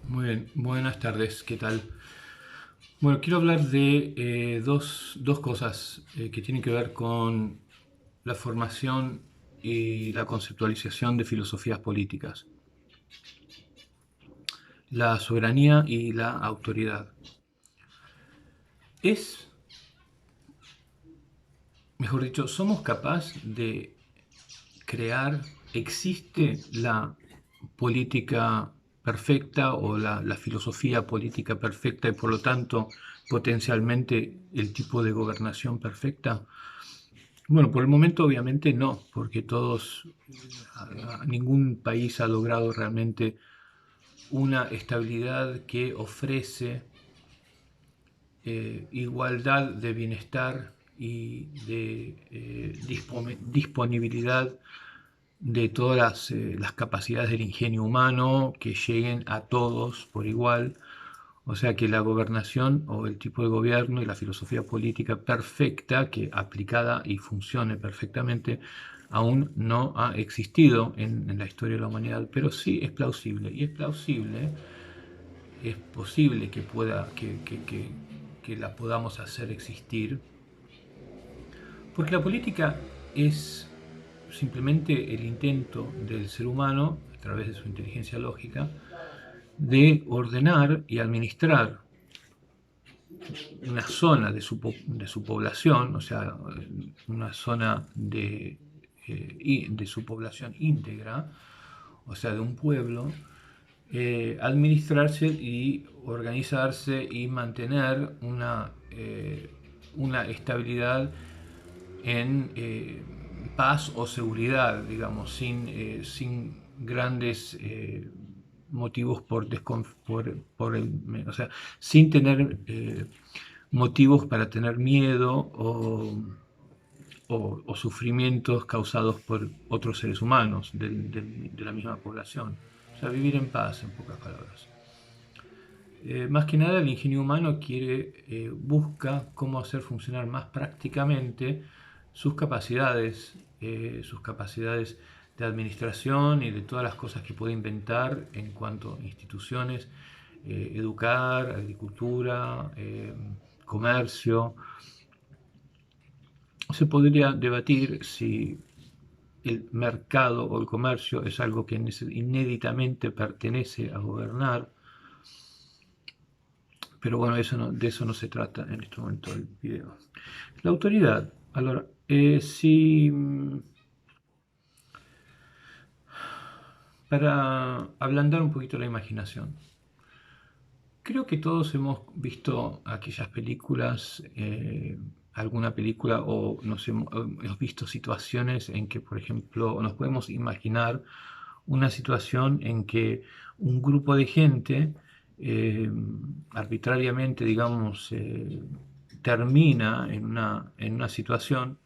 Muy bien, buenas tardes, ¿qué tal? Bueno, quiero hablar de dos cosas que tienen que ver con la formación y la conceptualización de filosofías políticas, la soberanía y la autoridad. Es, mejor dicho, somos capaces de crear, existe la política perfecta o la filosofía política perfecta y por lo tanto potencialmente el tipo de gobernación perfecta. Bueno, por el momento obviamente no, porque ningún país ha logrado realmente una estabilidad que ofrece igualdad de bienestar y de disponibilidad de todas las capacidades del ingenio humano que lleguen a todos por igual. O sea que la gobernación o el tipo de gobierno y la filosofía política perfecta, que aplicada y funcione perfectamente, aún no ha existido en la historia de la humanidad, pero sí es plausible. Y es plausible, es posible que la podamos hacer existir, porque la política es simplemente el intento del ser humano, a través de su inteligencia lógica, de ordenar y administrar una zona de su población, o sea, una zona de su población íntegra, o sea, de un pueblo, administrarse y organizarse y mantener una estabilidad en paz o seguridad, digamos, sin grandes motivos o sea, sin tener motivos para tener miedo o sufrimientos causados por otros seres humanos de la misma población. O sea, vivir en paz, en pocas palabras. Más que nada el ingenio humano busca cómo hacer funcionar más prácticamente sus capacidades de administración y de todas las cosas que puede inventar en cuanto a instituciones, educar, agricultura, comercio. Se podría debatir si el mercado o el comercio es algo que inéditamente pertenece a gobernar. Pero bueno, de eso no se trata en este momento del video. La autoridad. Allora, si para ablandar un poquito la imaginación, creo que todos hemos visto aquellas películas, alguna película hemos visto situaciones en que, por ejemplo, nos podemos imaginar una situación en que un grupo de gente arbitrariamente, digamos, termina en una situación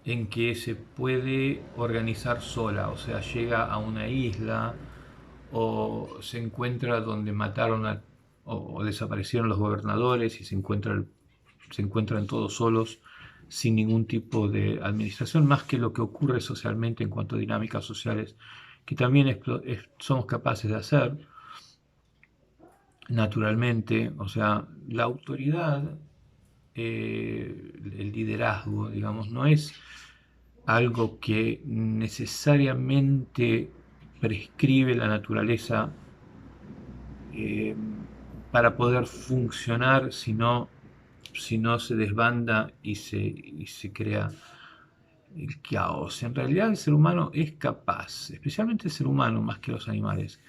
en que se puede organizar sola, o sea, llega a una isla o se encuentra donde o desaparecieron los gobernadores y se encuentran todos solos sin ningún tipo de administración, más que lo que ocurre socialmente en cuanto a dinámicas sociales que también somos capaces de hacer naturalmente. O sea, la autoridad, el liderazgo, digamos, no es algo que necesariamente prescribe la naturaleza eh, para poder funcionar, si no se desbanda y se crea el caos. En realidad el ser humano es capaz, especialmente el ser humano más que los animales,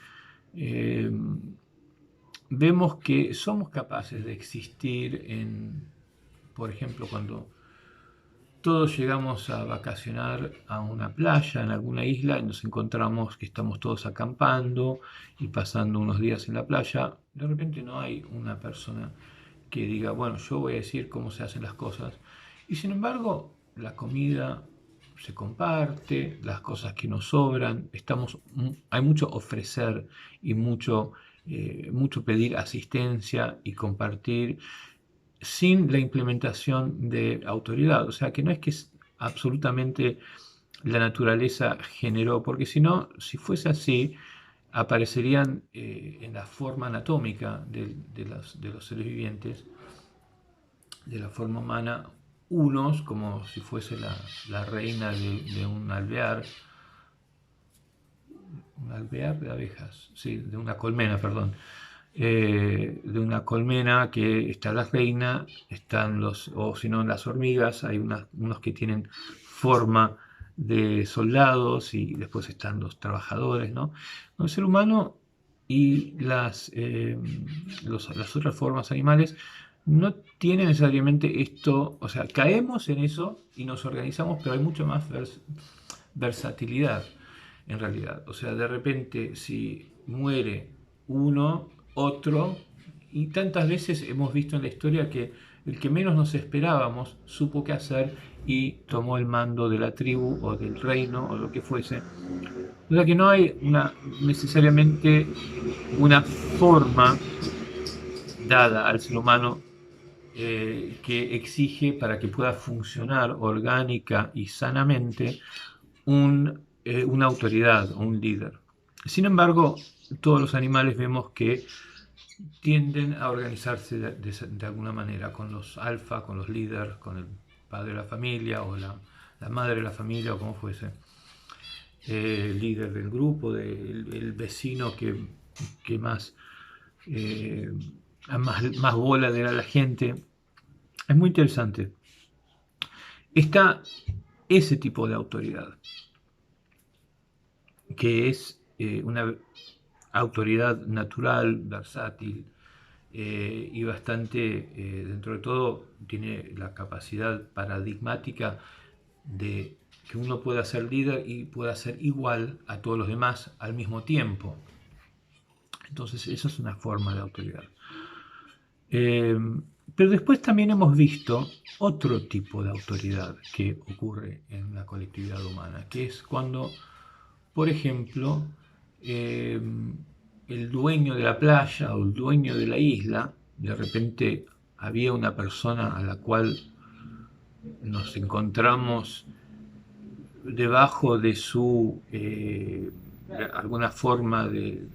eh, vemos que somos capaces de existir por ejemplo, cuando todos llegamos a vacacionar a una playa en alguna isla y nos encontramos que estamos todos acampando y pasando unos días en la playa. De repente no hay una persona que diga, bueno, yo voy a decir cómo se hacen las cosas. Y sin embargo, la comida se comparte, las cosas que nos sobran, hay mucho ofrecer y mucho pedir asistencia y compartir sin la implementación de autoridad. O sea que no es que es absolutamente la naturaleza generó, porque si no, si fuese así, aparecerían en la forma anatómica de los seres vivientes, de la forma humana, unos como si fuese la reina de un alvear de abejas, sí, de una colmena, perdón, de una colmena que está la reina, están o si no, las hormigas, hay unos que tienen forma de soldados y después están los trabajadores, ¿no? El ser humano y las otras formas animales no tienen necesariamente esto, o sea, caemos en eso y nos organizamos, pero hay mucho más versatilidad en realidad. O sea, de repente si muere uno, otro, y tantas veces hemos visto en la historia que el que menos nos esperábamos supo qué hacer y tomó el mando de la tribu o del reino o lo que fuese. O sea que no hay necesariamente una forma dada al ser humano que exige para que pueda funcionar orgánica y sanamente una autoridad, un líder. Sin embargo, todos los animales vemos que tienden a organizarse de alguna manera, con los alfa, con los líderes, con el padre de la familia o la madre de la familia o como fuese, el líder del grupo, el vecino que eh, más bola le da a la gente. Es muy interesante. Está ese tipo de autoridad, que es una autoridad natural, versátil y bastante, dentro de todo, tiene la capacidad paradigmática de que uno pueda ser líder y pueda ser igual a todos los demás al mismo tiempo. Entonces, esa es una forma de autoridad. Pero después también hemos visto otro tipo de autoridad que ocurre en la colectividad humana, que es cuando, por ejemplo, el dueño de la playa o el dueño de la isla, de repente había una persona a la cual nos encontramos debajo de su alguna forma de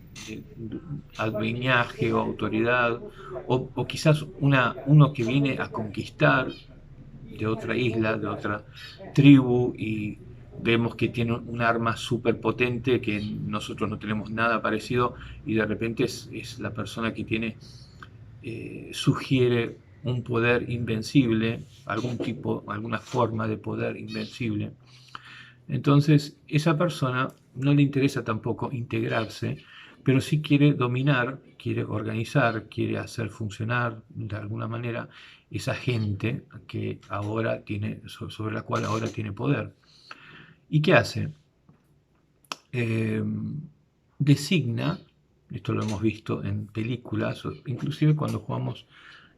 adueñaje o autoridad, o quizás uno que viene a conquistar de otra isla, de otra tribu, y vemos que tiene un arma súper potente que nosotros no tenemos nada parecido, y de repente es la persona que tiene, sugiere un poder invencible, algún tipo, alguna forma de poder invencible. Entonces, esa persona no le interesa tampoco integrarse, pero sí quiere dominar, quiere organizar, quiere hacer funcionar de alguna manera esa gente que ahora tiene, sobre la cual ahora tiene poder. ¿Y qué hace? Eh, Designa, esto lo hemos visto en películas, inclusive cuando jugamos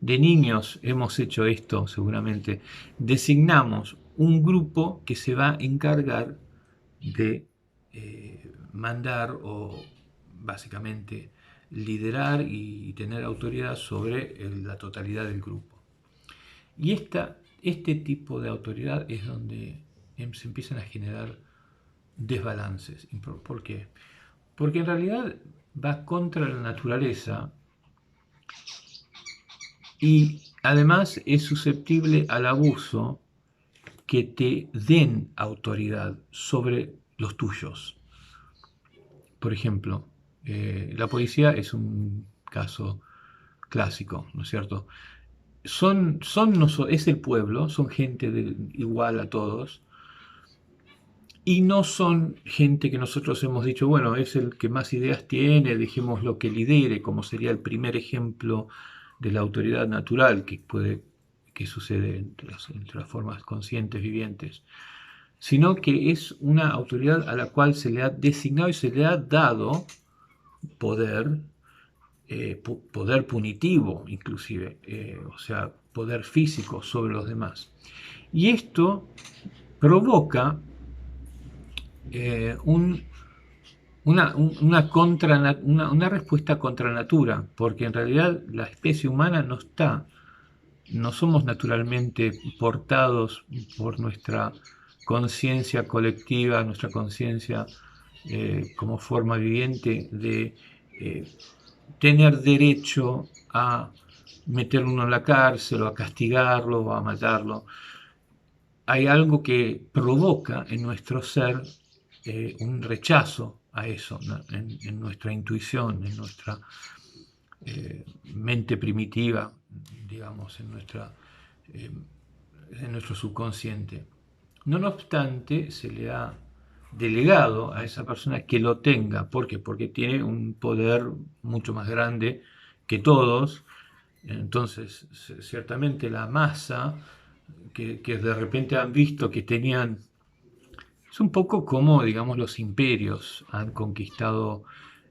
de niños hemos hecho esto seguramente, designamos un grupo que se va a encargar de mandar o básicamente liderar y tener autoridad sobre la totalidad del grupo. Y este tipo de autoridad es donde se empiezan a generar desbalances. ¿Por qué? Porque en realidad va contra la naturaleza y además es susceptible al abuso que te den autoridad sobre los tuyos. Por ejemplo, la policía es un caso clásico, ¿no es cierto? Es el pueblo, son gente igual a todos, y no son gente que nosotros hemos dicho, bueno, es el que más ideas tiene, dejémoslo que lidere, como sería el primer ejemplo de la autoridad natural que sucede entre las formas conscientes vivientes, sino que es una autoridad a la cual se le ha designado y se le ha dado poder, poder punitivo inclusive, o sea, poder físico sobre los demás. Y esto provoca una respuesta contra natura, porque en realidad la especie humana no somos naturalmente portados por nuestra conciencia colectiva, nuestra conciencia como forma viviente de tener derecho a meter uno en la cárcel, o a castigarlo, o a matarlo. Hay algo que provoca en nuestro ser un rechazo a eso, ¿no? En nuestra intuición, en nuestra mente primitiva, digamos, eh, en nuestro subconsciente. No obstante, se le ha delegado a esa persona que lo tenga. ¿Por qué? Porque tiene un poder mucho más grande que todos. Entonces, ciertamente la masa que de repente han visto que tenían... Es un poco como, digamos, los imperios han conquistado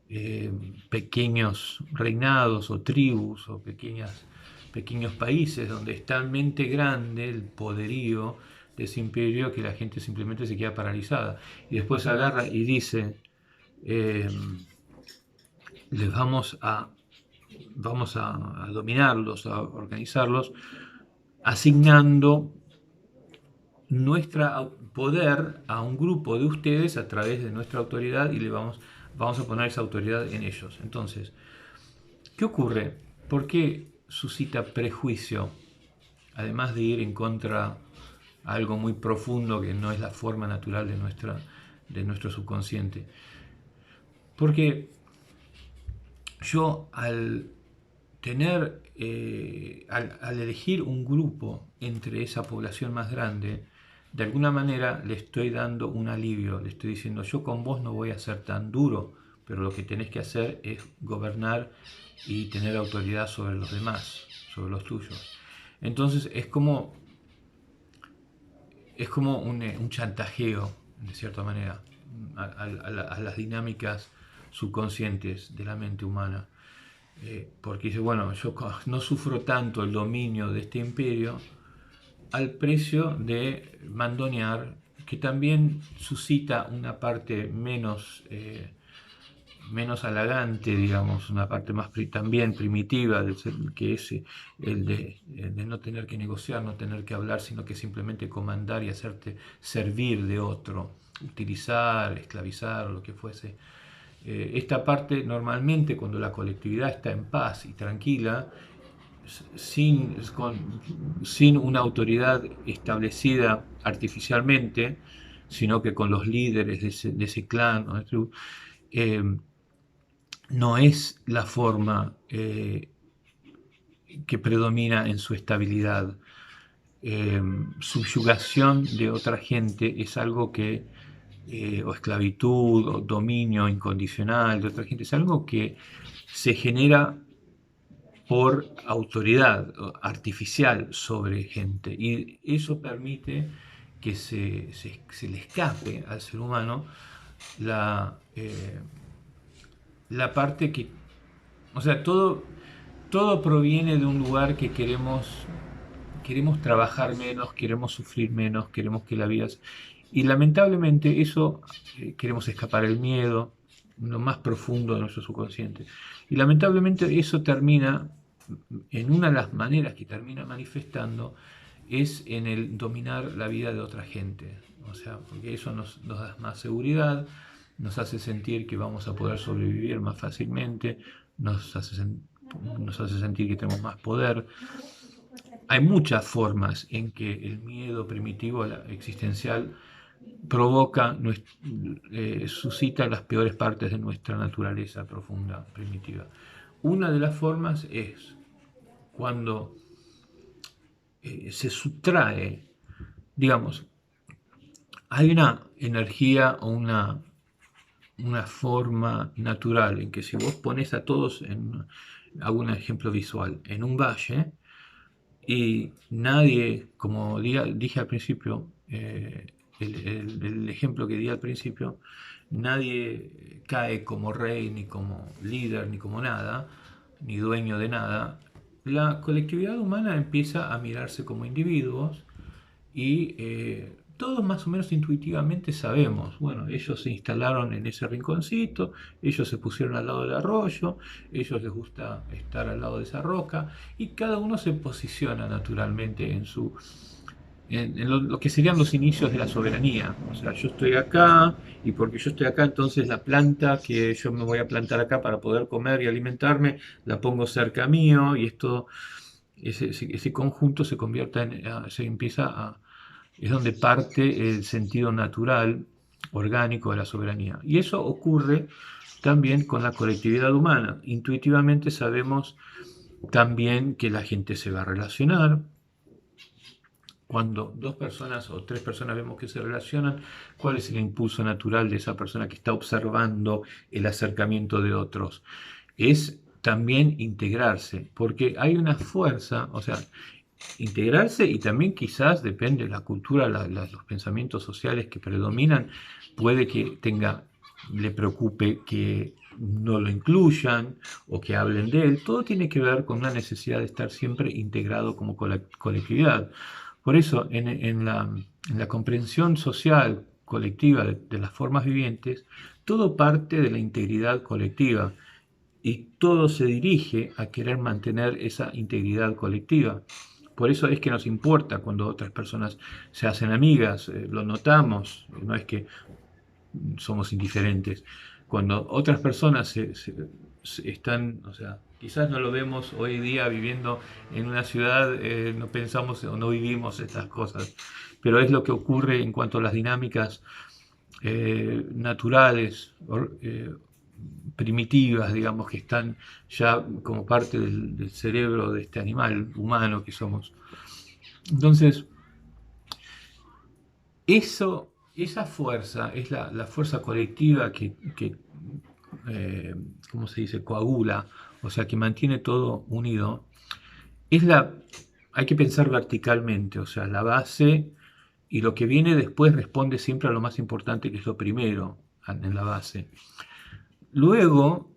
eh, pequeños reinados o tribus o pequeños países donde es talmente grande el poderío de ese imperio que la gente simplemente se queda paralizada. Y después agarra y dice, eh, les vamos a dominarlos, a organizarlos, asignando nuestro poder a un grupo de ustedes a través de nuestra autoridad y vamos a poner esa autoridad en ellos. Entonces, ¿qué ocurre? ¿Por qué suscita prejuicio? Además de ir en contra a algo muy profundo que no es la forma natural de nuestro subconsciente. Porque yo al elegir un grupo entre esa población más grande, de alguna manera le estoy dando un alivio, le estoy diciendo, yo con vos no voy a ser tan duro, pero lo que tenés que hacer es gobernar y tener autoridad sobre los demás, sobre los tuyos. Entonces es como un chantajeo, de cierta manera, a las dinámicas subconscientes de la mente humana. Porque dice, bueno, yo no sufro tanto el dominio de este imperio al precio de mandonear, que también suscita una parte menos halagante, digamos, una parte más también primitiva, que es el de no tener que negociar, no tener que hablar, sino que simplemente comandar y hacerte servir de otro, utilizar, esclavizar, lo que fuese. Esta parte normalmente cuando la colectividad está en paz y tranquila, sin una autoridad establecida artificialmente, sino que con los líderes de ese clan o de tribu, no es la forma que predomina en su estabilidad. Subyugación de otra gente es algo que, o esclavitud, o dominio incondicional de otra gente, es algo que se genera por autoridad artificial sobre gente. Y eso permite que se le escape al ser humano la parte que... O sea, todo proviene de un lugar que queremos trabajar menos, queremos sufrir menos, queremos que la vida... Y lamentablemente eso, queremos escapar el miedo, lo más profundo de nuestro subconsciente. Y lamentablemente eso termina, en una de las maneras que termina manifestando, es en el dominar la vida de otra gente. O sea, porque eso nos da más seguridad, nos hace sentir que vamos a poder sobrevivir más fácilmente, nos hace sentir que tenemos más poder. Hay muchas formas en que el miedo primitivo existencial suscita las peores partes de nuestra naturaleza profunda, primitiva. Una de las formas es cuando se sustrae, digamos, hay una energía o una forma natural en que si vos pones a todos, hago un ejemplo visual, en un valle, y nadie, como dije al principio, el ejemplo que di al principio, nadie cae como rey, ni como líder, ni como nada, ni dueño de nada. La colectividad humana empieza a mirarse como individuos y todos más o menos intuitivamente sabemos, bueno, ellos se instalaron en ese rinconcito, ellos se pusieron al lado del arroyo, ellos les gusta estar al lado de esa roca y cada uno se posiciona naturalmente lo que serían los inicios de la soberanía. O sea, yo estoy acá y porque yo estoy acá, entonces la planta que yo me voy a plantar acá para poder comer y alimentarme, la pongo cerca mío y esto, ese conjunto se convierte se empieza a, es donde parte el sentido natural, orgánico de la soberanía. Y eso ocurre también con la colectividad humana. Intuitivamente sabemos también que la gente se va a relacionar. Cuando dos personas o tres personas vemos que se relacionan, ¿cuál es el impulso natural de esa persona que está observando el acercamiento de otros? Es también integrarse, porque hay una fuerza, o sea, integrarse y también quizás, depende de la cultura, los pensamientos sociales que predominan, puede que le preocupe que no lo incluyan o que hablen de él. Todo tiene que ver con una necesidad de estar siempre integrado como colectividad. Por eso, en la comprensión social colectiva de las formas vivientes, todo parte de la integridad colectiva y todo se dirige a querer mantener esa integridad colectiva. Por eso es que nos importa cuando otras personas se hacen amigas, lo notamos, no es que somos indiferentes. Cuando otras personas están, o sea, quizás no lo vemos hoy día viviendo en una ciudad, no pensamos o no vivimos estas cosas, pero es lo que ocurre en cuanto a las dinámicas naturales, primitivas, digamos, que están ya como parte del cerebro de este animal humano que somos. Entonces, esa fuerza es la fuerza colectiva que ¿cómo se dice?, coagula, o sea, que mantiene todo unido. Hay que pensar verticalmente, o sea, la base y lo que viene después responde siempre a lo más importante, que es lo primero en la base. Luego,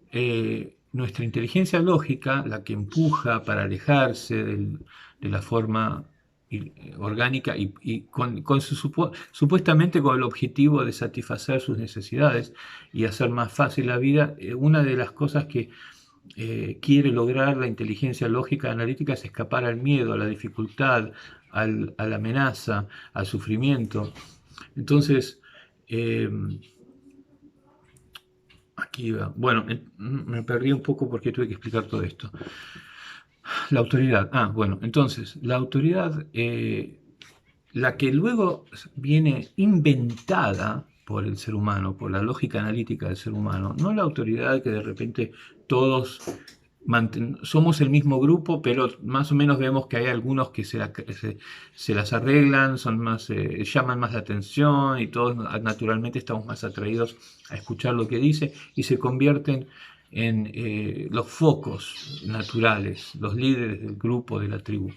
nuestra inteligencia lógica, la que empuja para alejarse de la forma orgánica y supuestamente con el objetivo de satisfacer sus necesidades y hacer más fácil la vida, una de las cosas que quiere lograr la inteligencia lógica analítica es escapar al miedo, a la dificultad, a la amenaza, al sufrimiento. Entonces, aquí va. Bueno, me perdí un poco porque tuve que explicar todo esto. La autoridad. Bueno, entonces, la autoridad, la que luego viene inventada por el ser humano, por la lógica analítica del ser humano, no la autoridad que de repente todos somos el mismo grupo, pero más o menos vemos que hay algunos que se las arreglan, llaman más la atención y todos naturalmente estamos más atraídos a escuchar lo que dice y se convierten en los focos naturales, los líderes del grupo, de la tribu.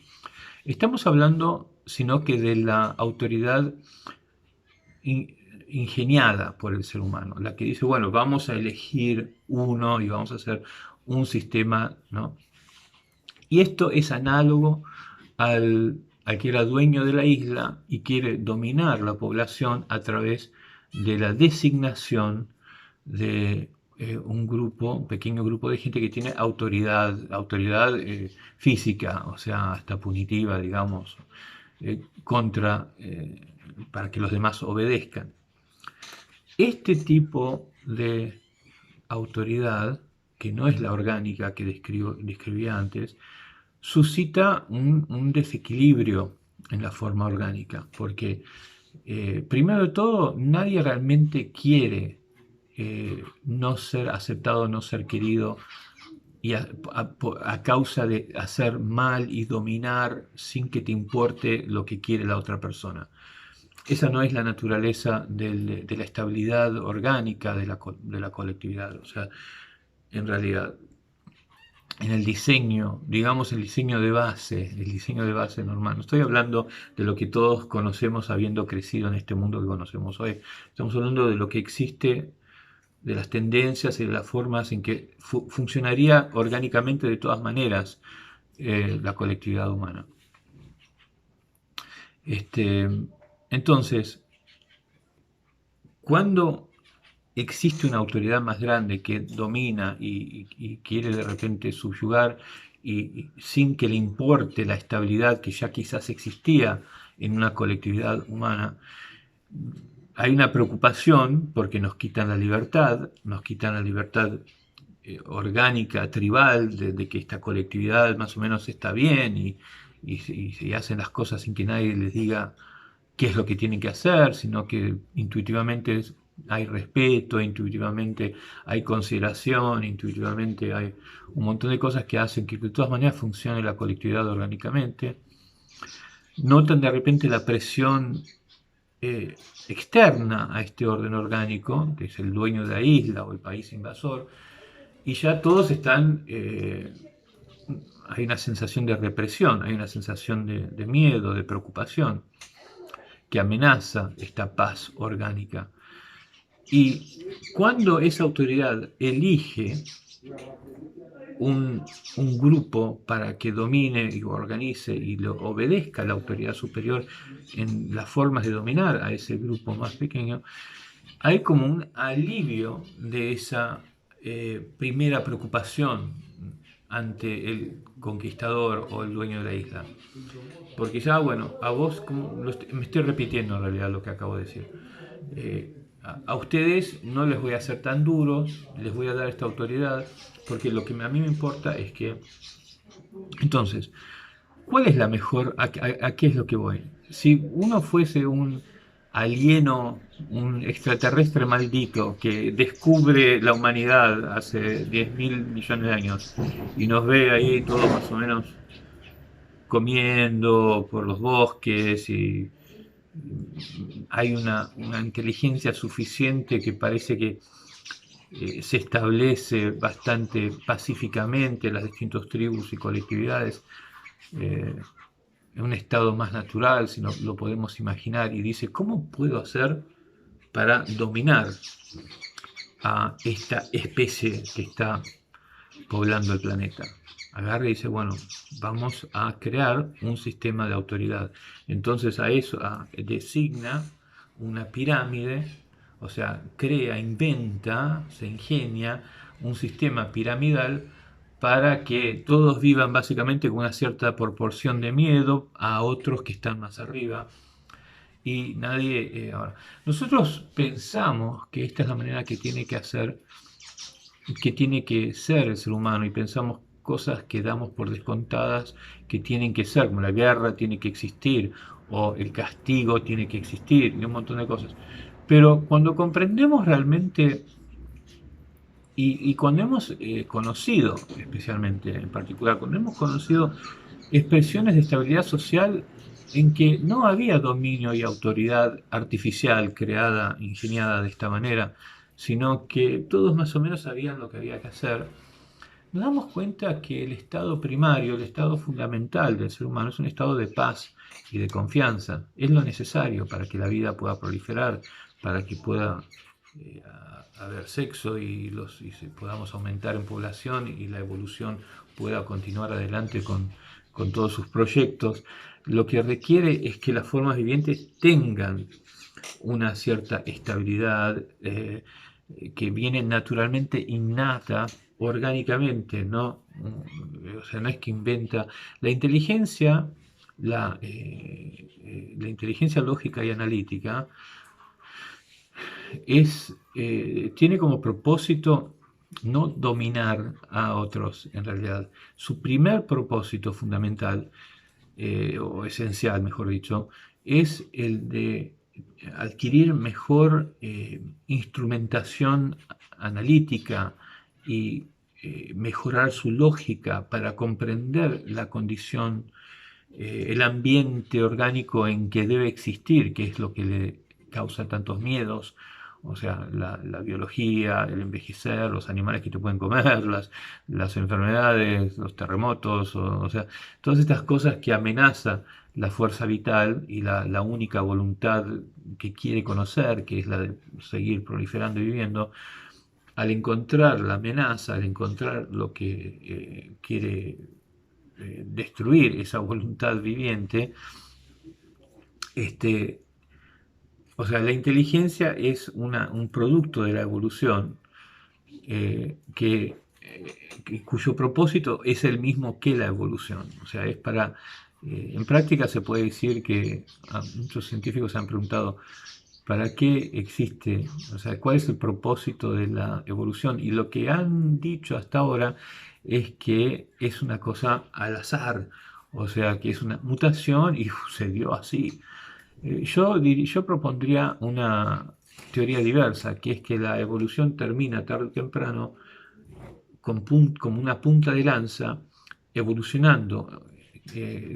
Estamos hablando, sino que de la autoridad ingeniada por el ser humano, la que dice, bueno, vamos a elegir uno y vamos a hacer un sistema, ¿no? Y esto es análogo al que era dueño de la isla y quiere dominar la población a través de la designación de un pequeño grupo de gente que tiene autoridad física, o sea, hasta punitiva, digamos, para que los demás obedezcan. Este tipo de autoridad, que no es la orgánica que describí antes, suscita un desequilibrio en la forma orgánica, porque primero de todo, nadie realmente quiere no ser aceptado, no ser querido, y a causa de hacer mal y dominar sin que te importe lo que quiere la otra persona. Esa no es la naturaleza de la estabilidad orgánica de la colectividad. O sea, en realidad, en el diseño, digamos el diseño de base normal. No estoy hablando de lo que todos conocemos habiendo crecido en este mundo que conocemos hoy. Estamos hablando de lo que existe, de las tendencias y de las formas en que funcionaría orgánicamente de todas maneras la colectividad humana. Entonces, cuando existe una autoridad más grande que domina y quiere de repente subyugar y sin que le importe la estabilidad que ya quizás existía en una colectividad humana, hay una preocupación porque nos quitan la libertad, orgánica, tribal, de que esta colectividad más o menos está bien y hacen las cosas sin que nadie les diga qué es lo que tienen que hacer, sino que intuitivamente hay respeto, intuitivamente hay consideración, intuitivamente hay un montón de cosas que hacen que de todas maneras funcione la colectividad orgánicamente. Notan de repente la presión eh, externa a este orden orgánico, que es el dueño de la isla o el país invasor, y ya todos están, hay una sensación de represión, hay una sensación de miedo, de preocupación, que amenaza esta paz orgánica. Y cuando esa autoridad elige un grupo para que domine y organice y lo obedezca a la autoridad superior en las formas de dominar a ese grupo más pequeño, hay como un alivio de esa primera preocupación ante el conquistador o el dueño de la isla. Porque ya, bueno, a vos, me estoy repitiendo en realidad lo que acabo de decir. A ustedes no les voy a hacer tan duros, les voy a dar esta autoridad, porque lo que a mí me importa es que, entonces, ¿cuál es la mejor, a qué es lo que voy? Si uno fuese un alieno, un extraterrestre maldito que descubre la humanidad hace 10.000 millones de años y nos ve ahí todos más o menos comiendo por los bosques y hay una inteligencia suficiente que parece que se establece bastante pacíficamente en las distintas tribus y colectividades, en un estado más natural, si no lo podemos imaginar, y dice, ¿cómo puedo hacer para dominar a esta especie que está poblando el planeta? Agarra y dice, bueno, vamos a crear un sistema de autoridad. Entonces a eso designa una pirámide, o sea, crea, inventa, se ingenia un sistema piramidal para que todos vivan básicamente con una cierta proporción de miedo a otros que están más arriba. Y nadie... ahora, nosotros pensamos que esta es la manera que tiene que hacer, que tiene que ser el ser humano, y pensamos cosas que damos por descontadas que tienen que ser, como la guerra tiene que existir, o el castigo tiene que existir, y un montón de cosas. Pero cuando comprendemos realmente, y cuando hemos conocido, especialmente en particular, cuando hemos conocido expresiones de estabilidad social en que no había dominio y autoridad artificial creada, ingeniada de esta manera, sino que todos más o menos sabían lo que había que hacer, nos damos cuenta que el estado primario, el estado fundamental del ser humano es un estado de paz y de confianza. Es lo necesario para que la vida pueda proliferar, para que pueda haber sexo y podamos aumentar en población y la evolución pueda continuar adelante con todos sus proyectos. Lo que requiere es que las formas vivientes tengan una cierta estabilidad que viene naturalmente innata, orgánicamente, ¿no? O sea, no es que inventa. La inteligencia, la inteligencia lógica y analítica tiene como propósito no dominar a otros, en realidad. Su primer propósito fundamental, o esencial, mejor dicho, es el de adquirir mejor instrumentación analítica y mejorar su lógica para comprender la condición, el ambiente orgánico en que debe existir, que es lo que le causa tantos miedos, o sea, la biología, el envejecer, los animales que te pueden comer, las enfermedades, los terremotos, o sea, todas estas cosas que amenazan la fuerza vital y la única voluntad que quiere conocer, que es la de seguir proliferando y viviendo. Al encontrar la amenaza, al encontrar lo que quiere destruir esa voluntad viviente, este, o sea, la inteligencia es un producto de la evolución cuyo propósito es el mismo que la evolución. O sea, es para En práctica se puede decir que muchos científicos se han preguntado ¿para qué existe? O sea, ¿cuál es el propósito de la evolución? Y lo que han dicho hasta ahora es que es una cosa al azar, o sea, que es una mutación y se dio así. Yo propondría una teoría diversa, que es que la evolución termina tarde o temprano como una punta de lanza, evolucionando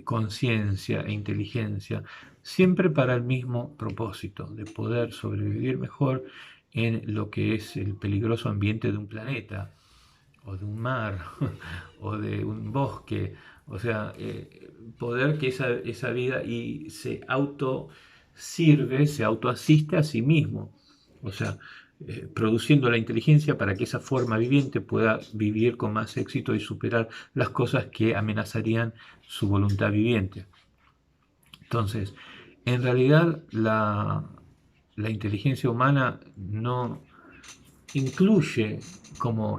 conciencia e inteligencia, siempre para el mismo propósito, de poder sobrevivir mejor en lo que es el peligroso ambiente de un planeta, o de un mar, o de un bosque, o sea, poder que esa vida y se auto sirve, se autoasiste a sí mismo, o sea, produciendo la inteligencia para que esa forma viviente pueda vivir con más éxito y superar las cosas que amenazarían su voluntad viviente. Entonces, en realidad la inteligencia humana no incluye como,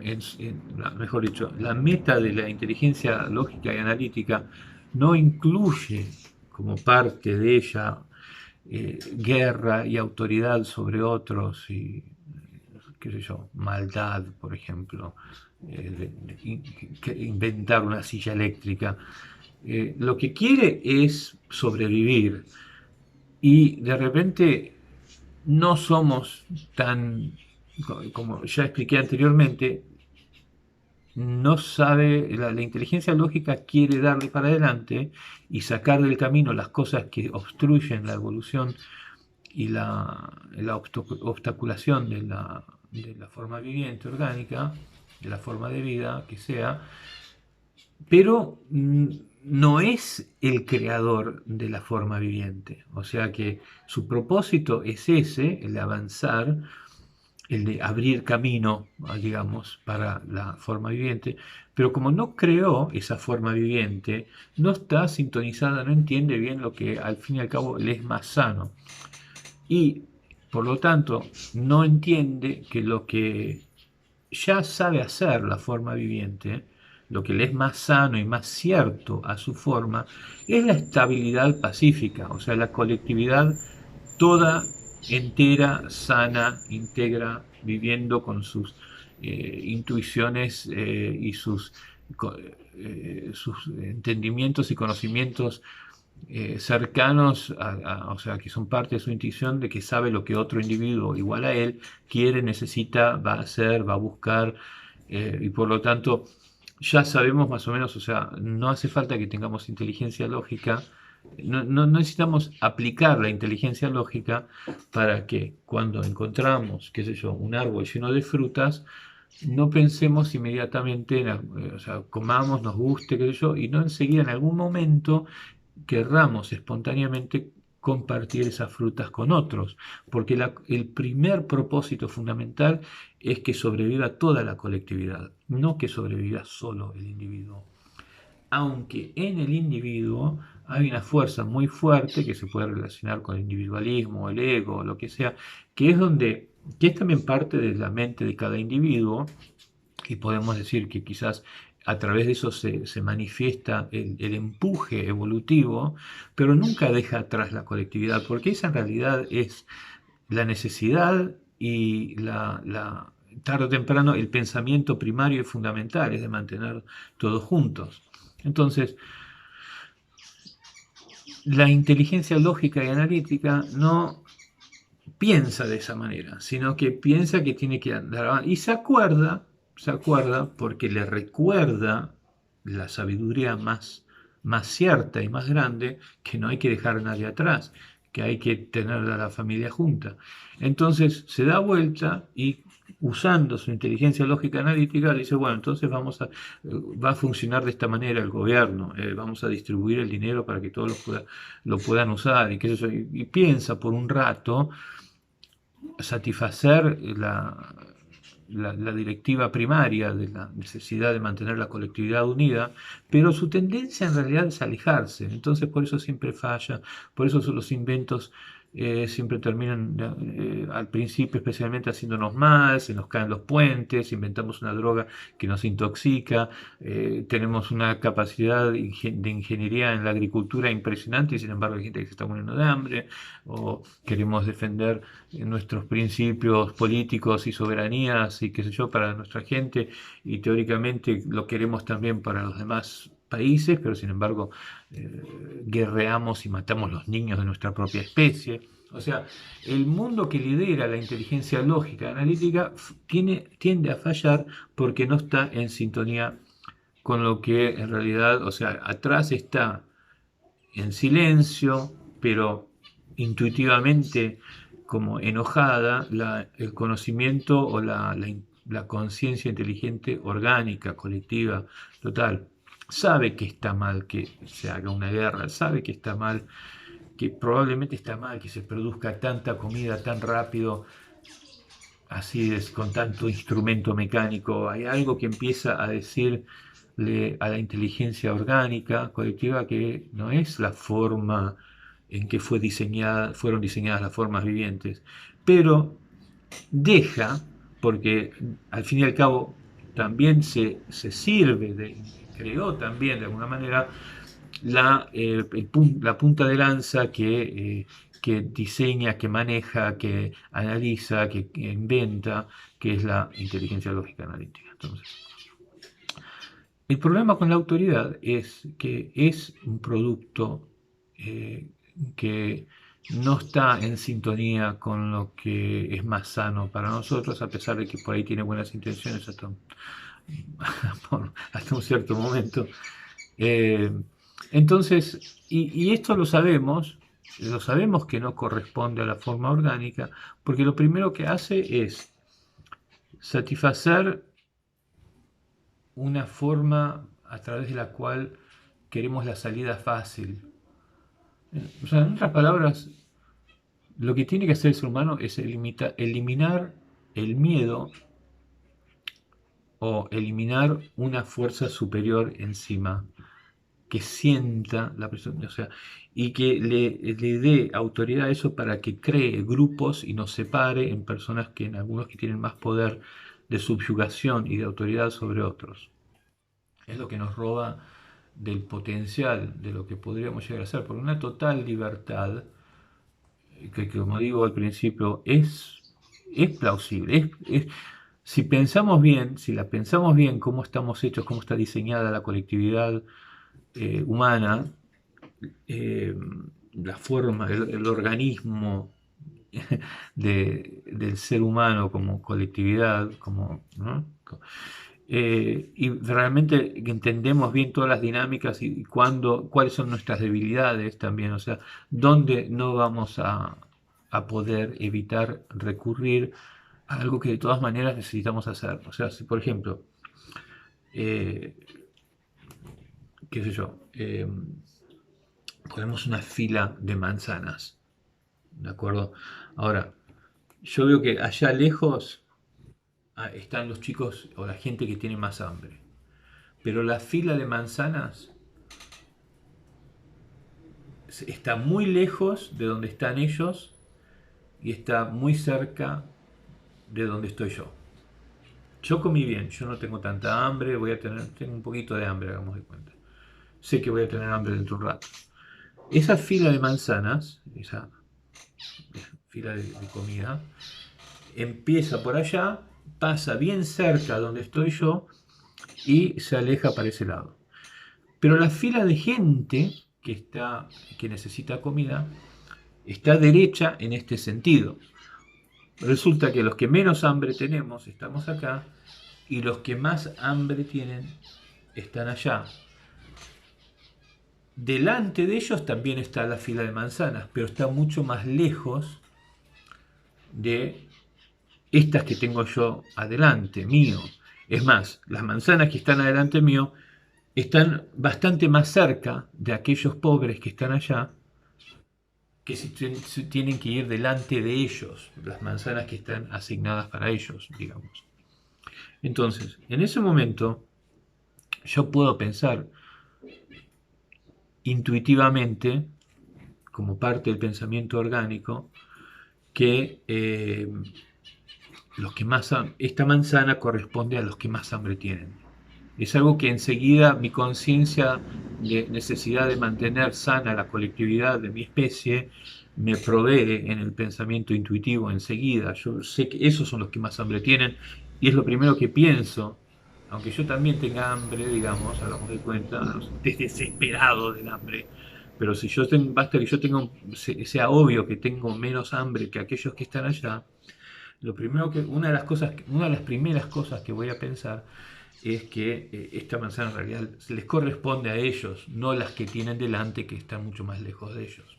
mejor dicho, la meta de la inteligencia lógica y analítica no incluye como parte de ella guerra y autoridad sobre otros y, qué sé yo, maldad, por ejemplo, inventar una silla eléctrica. Lo que quiere es sobrevivir y de repente no somos tan, como ya expliqué anteriormente, no sabe, la inteligencia lógica quiere darle para adelante y sacar del camino las cosas que obstruyen la evolución y la obstaculación de la forma viviente orgánica, de la forma de vida que sea, pero no es el creador de la forma viviente. O sea que su propósito es ese, el de avanzar, el de abrir camino, digamos, para la forma viviente, pero como no creó esa forma viviente, no está sintonizada, no entiende bien lo que al fin y al cabo le es más sano. Y por lo tanto, no entiende que lo que ya sabe hacer la forma viviente, lo que le es más sano y más cierto a su forma, es la estabilidad pacífica, o sea, la colectividad toda entera, sana, íntegra, viviendo con sus intuiciones y sus entendimientos y conocimientos cercanos, o sea, que son parte de su intuición de que sabe lo que otro individuo igual a él quiere, necesita, va a hacer, va a buscar, y por lo tanto ya sabemos más o menos, o sea, no hace falta que tengamos inteligencia lógica, no necesitamos aplicar la inteligencia lógica para que cuando encontramos, qué sé yo, un árbol lleno de frutas, no pensemos inmediatamente, o sea, comamos, nos guste, qué sé yo, y no enseguida en algún momento querramos espontáneamente compartir esas frutas con otros, porque el primer propósito fundamental es que sobreviva toda la colectividad, no que sobreviva solo el individuo. Aunque en el individuo hay una fuerza muy fuerte que se puede relacionar con el individualismo, el ego, lo que sea, que que es también parte de la mente de cada individuo, y podemos decir que quizás a través de eso se manifiesta el empuje evolutivo, pero nunca deja atrás la colectividad, porque esa en realidad es la necesidad y tarde o temprano el pensamiento primario y fundamental, es de mantener todos juntos. Entonces, la inteligencia lógica y analítica no piensa de esa manera, sino que piensa que tiene que andar avanti. Y se acuerda porque le recuerda la sabiduría más cierta y más grande, que no hay que dejar a nadie atrás, que hay que tener a la familia junta. Entonces se da vuelta y usando su inteligencia lógica analítica dice, bueno, entonces va a funcionar de esta manera el gobierno, vamos a distribuir el dinero para que todos lo puedan usar y, qué sé yo, y piensa por un rato satisfacer la directiva primaria de la necesidad de mantener la colectividad unida, pero su tendencia en realidad es alejarse, entonces por eso siempre falla, por eso los inventos siempre terminan al principio especialmente haciéndonos mal, se nos caen los puentes, inventamos una droga que nos intoxica, tenemos una capacidad de ingeniería en la agricultura impresionante y sin embargo hay gente que se está muriendo de hambre, o queremos defender nuestros principios políticos y soberanías y qué sé yo para nuestra gente y teóricamente lo queremos también para los demás países, pero sin embargo guerreamos y matamos los niños de nuestra propia especie. O sea, el mundo que lidera la inteligencia lógica analítica tiende a fallar porque no está en sintonía con lo que en realidad, o sea, atrás está en silencio, pero intuitivamente como enojada, el conocimiento o la conciencia inteligente orgánica, colectiva, total. Sabe que está mal que se haga una guerra, sabe que está mal, que probablemente está mal que se produzca tanta comida tan rápido, así es, con tanto instrumento mecánico. Hay algo que empieza a decirle a la inteligencia orgánica colectiva que no es la forma en que fueron diseñadas las formas vivientes, pero deja, porque al fin y al cabo también se sirve, creó también de alguna manera la punta de lanza que diseña, que maneja, que analiza, que inventa, que es la inteligencia lógica analítica. Entonces, el problema con la autoridad es que es un producto que no está en sintonía con lo que es más sano para nosotros, a pesar de que por ahí tiene buenas intenciones hasta un cierto momento. Eh, entonces, y esto lo sabemos que no corresponde a la forma orgánica, porque lo primero que hace es satisfacer una forma a través de la cual queremos la salida fácil. O sea, en otras palabras, lo que tiene que hacer el ser humano es eliminar el miedo o eliminar una fuerza superior encima que sienta la persona, o sea, y que le dé autoridad a eso para que cree grupos y nos separe en personas que en algunos que tienen más poder de subyugación y de autoridad sobre otros. Es lo que nos roba del potencial de lo que podríamos llegar a ser, por una total libertad que como digo al principio, es plausible. Si pensamos bien, si la pensamos bien, cómo estamos hechos, cómo está diseñada la colectividad humana, eh, la forma, el organismo del ser humano como colectividad, como, ¿no? Y realmente entendemos bien todas las dinámicas y cuáles son nuestras debilidades también, o sea, dónde no vamos a poder evitar recurrir a algo que de todas maneras necesitamos hacer. O sea, si por ejemplo, eh, qué sé yo, ponemos una fila de manzanas, ¿de acuerdo? Ahora, yo veo que allá lejos están los chicos o la gente que tiene más hambre, pero la fila de manzanas está muy lejos de donde están ellos y está muy cerca de donde estoy yo. Yo comí bien, yo no tengo tanta hambre, tengo un poquito de hambre, hagamos de cuenta. Sé que voy a tener hambre dentro de un rato. Esa fila de manzanas, esa fila de comida, empieza por allá, pasa bien cerca de donde estoy yo y se aleja para ese lado. Pero la fila de gente que necesita comida está derecha en este sentido. Resulta que los que menos hambre tenemos estamos acá y los que más hambre tienen están allá. Delante de ellos también está la fila de manzanas, pero está mucho más lejos de estas que tengo yo adelante mío. Es más, las manzanas que están adelante mío están bastante más cerca de aquellos pobres que están allá, que si tienen que ir delante de ellos, las manzanas que están asignadas para ellos, digamos. Entonces, en ese momento, yo puedo pensar intuitivamente, como parte del pensamiento orgánico, que esta manzana corresponde a los que más hambre tienen. Es algo que enseguida mi conciencia de necesidad de mantener sana la colectividad de mi especie me provee en el pensamiento intuitivo enseguida. Yo sé que esos son los que más hambre tienen y es lo primero que pienso, aunque yo también tenga hambre, digamos, hagamos de cuenta, esté desesperado del hambre. Pero si yo basta que yo tenga, sea obvio que tengo menos hambre que aquellos que están allá, lo primero una de las primeras cosas que voy a pensar es que esta manzana en realidad les corresponde a ellos, no las que tienen delante que están mucho más lejos de ellos.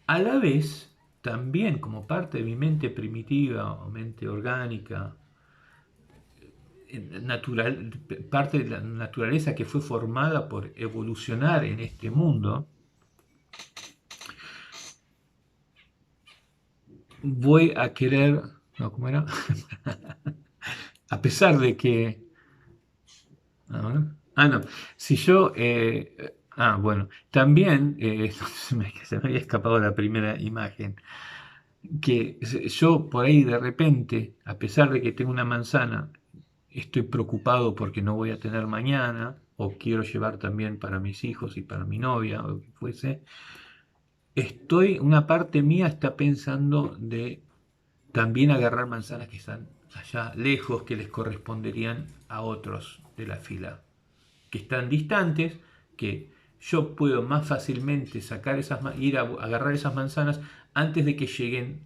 A la vez, también como parte de mi mente primitiva o mente orgánica, natural, parte de la naturaleza que fue formada por evolucionar en este mundo, voy a querer, no, ¿cómo era? A pesar de que, a ver, no, si yo, bueno, también, se me había escapado la primera imagen, que yo por ahí de repente, a pesar de que tengo una manzana, estoy preocupado porque no voy a tener mañana, o quiero llevar también para mis hijos y para mi novia, o lo que fuese, una parte mía está pensando de también agarrar manzanas que están allá lejos, que les corresponderían a otros de la fila, que están distantes, que yo puedo más fácilmente ir a agarrar esas manzanas antes de que lleguen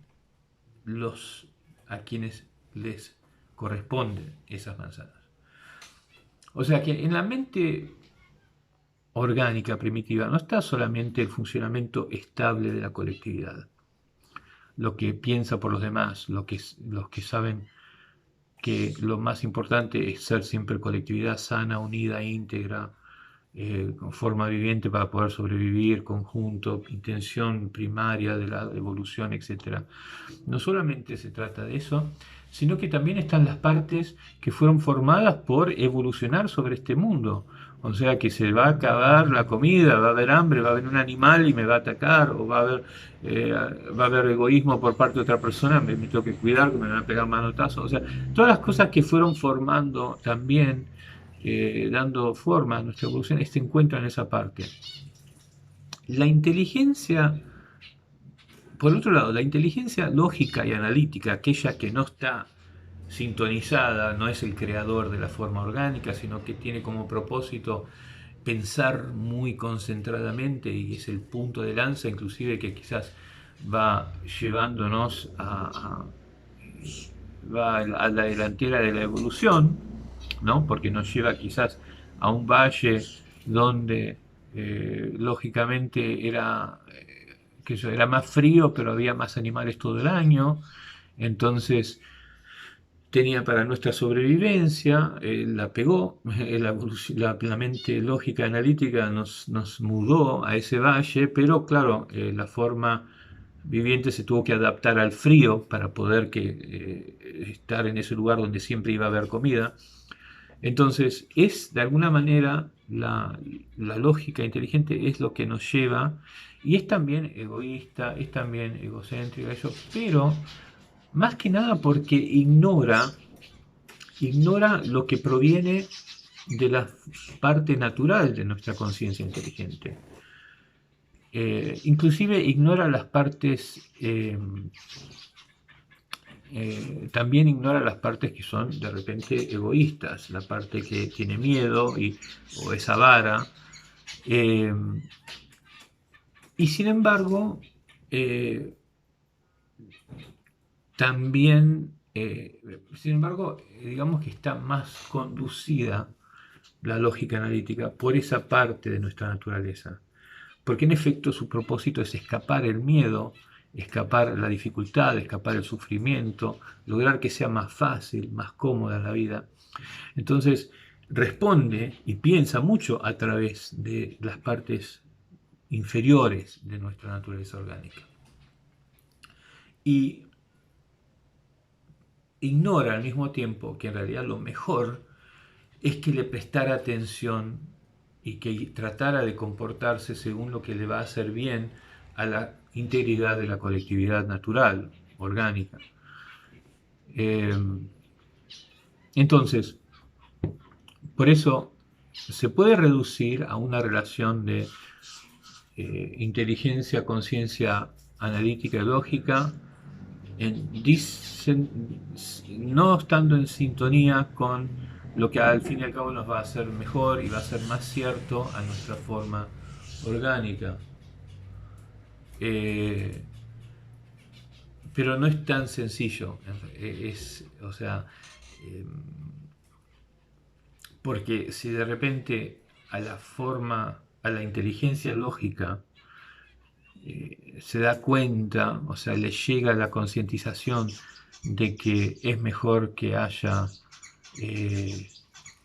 los a quienes les corresponden esas manzanas. O sea que en la mente orgánica primitiva no está solamente el funcionamiento estable de la colectividad, lo que piensa por los demás, los que saben que lo más importante es ser siempre colectividad sana, unida, íntegra, con forma viviente para poder sobrevivir, conjunto, intención primaria de la evolución, etc. No solamente se trata de eso, sino que también están las partes que fueron formadas por evolucionar sobre este mundo. O sea que se va a acabar la comida, va a haber hambre, va a haber un animal y me va a atacar, o eh, va a haber egoísmo por parte de otra persona, me tengo que cuidar, que me van a pegar manotazos. O sea, todas las cosas que fueron formando también, dando forma a nuestra evolución, se encuentran en esa parte. La inteligencia, por otro lado, la inteligencia lógica y analítica, aquella que no está sintonizada, no es el creador de la forma orgánica, sino que tiene como propósito pensar muy concentradamente y es el punto de lanza, inclusive que quizás va llevándonos va a la delantera de la evolución, ¿no? Porque nos lleva quizás a un valle donde lógicamente era más frío, pero había más animales todo el año, entonces tenía para nuestra sobrevivencia, la pegó, la mente lógica analítica nos mudó a ese valle, pero claro, la forma viviente se tuvo que adaptar al frío para poder estar en ese lugar donde siempre iba a haber comida. Entonces, de alguna manera la lógica inteligente es lo que nos lleva, y es también egoísta, es también egocéntrica, pero más que nada porque ignora lo que proviene de la parte natural de nuestra conciencia inteligente. Inclusive ignora las partes, también ignora las partes que son de repente egoístas, la parte que tiene miedo o es avara. Y sin embargo, también, digamos que está más conducida la lógica analítica por esa parte de nuestra naturaleza. Porque en efecto su propósito es escapar el miedo, escapar la dificultad, escapar el sufrimiento, lograr que sea más fácil, más cómoda la vida. Entonces responde y piensa mucho a través de las partes inferiores de nuestra naturaleza orgánica. Y ignora al mismo tiempo que en realidad lo mejor es que le prestara atención y que tratara de comportarse según lo que le va a hacer bien a la integridad de la colectividad natural, orgánica. Entonces, por eso se puede reducir a una relación de inteligencia, conciencia analítica y lógica, no estando en sintonía con lo que al fin y al cabo nos va a hacer mejor y va a ser más cierto a nuestra forma orgánica. Pero no es tan sencillo, o sea, porque si de repente a la forma, a la inteligencia lógica se da cuenta, o sea, le llega la concientización de que es mejor que haya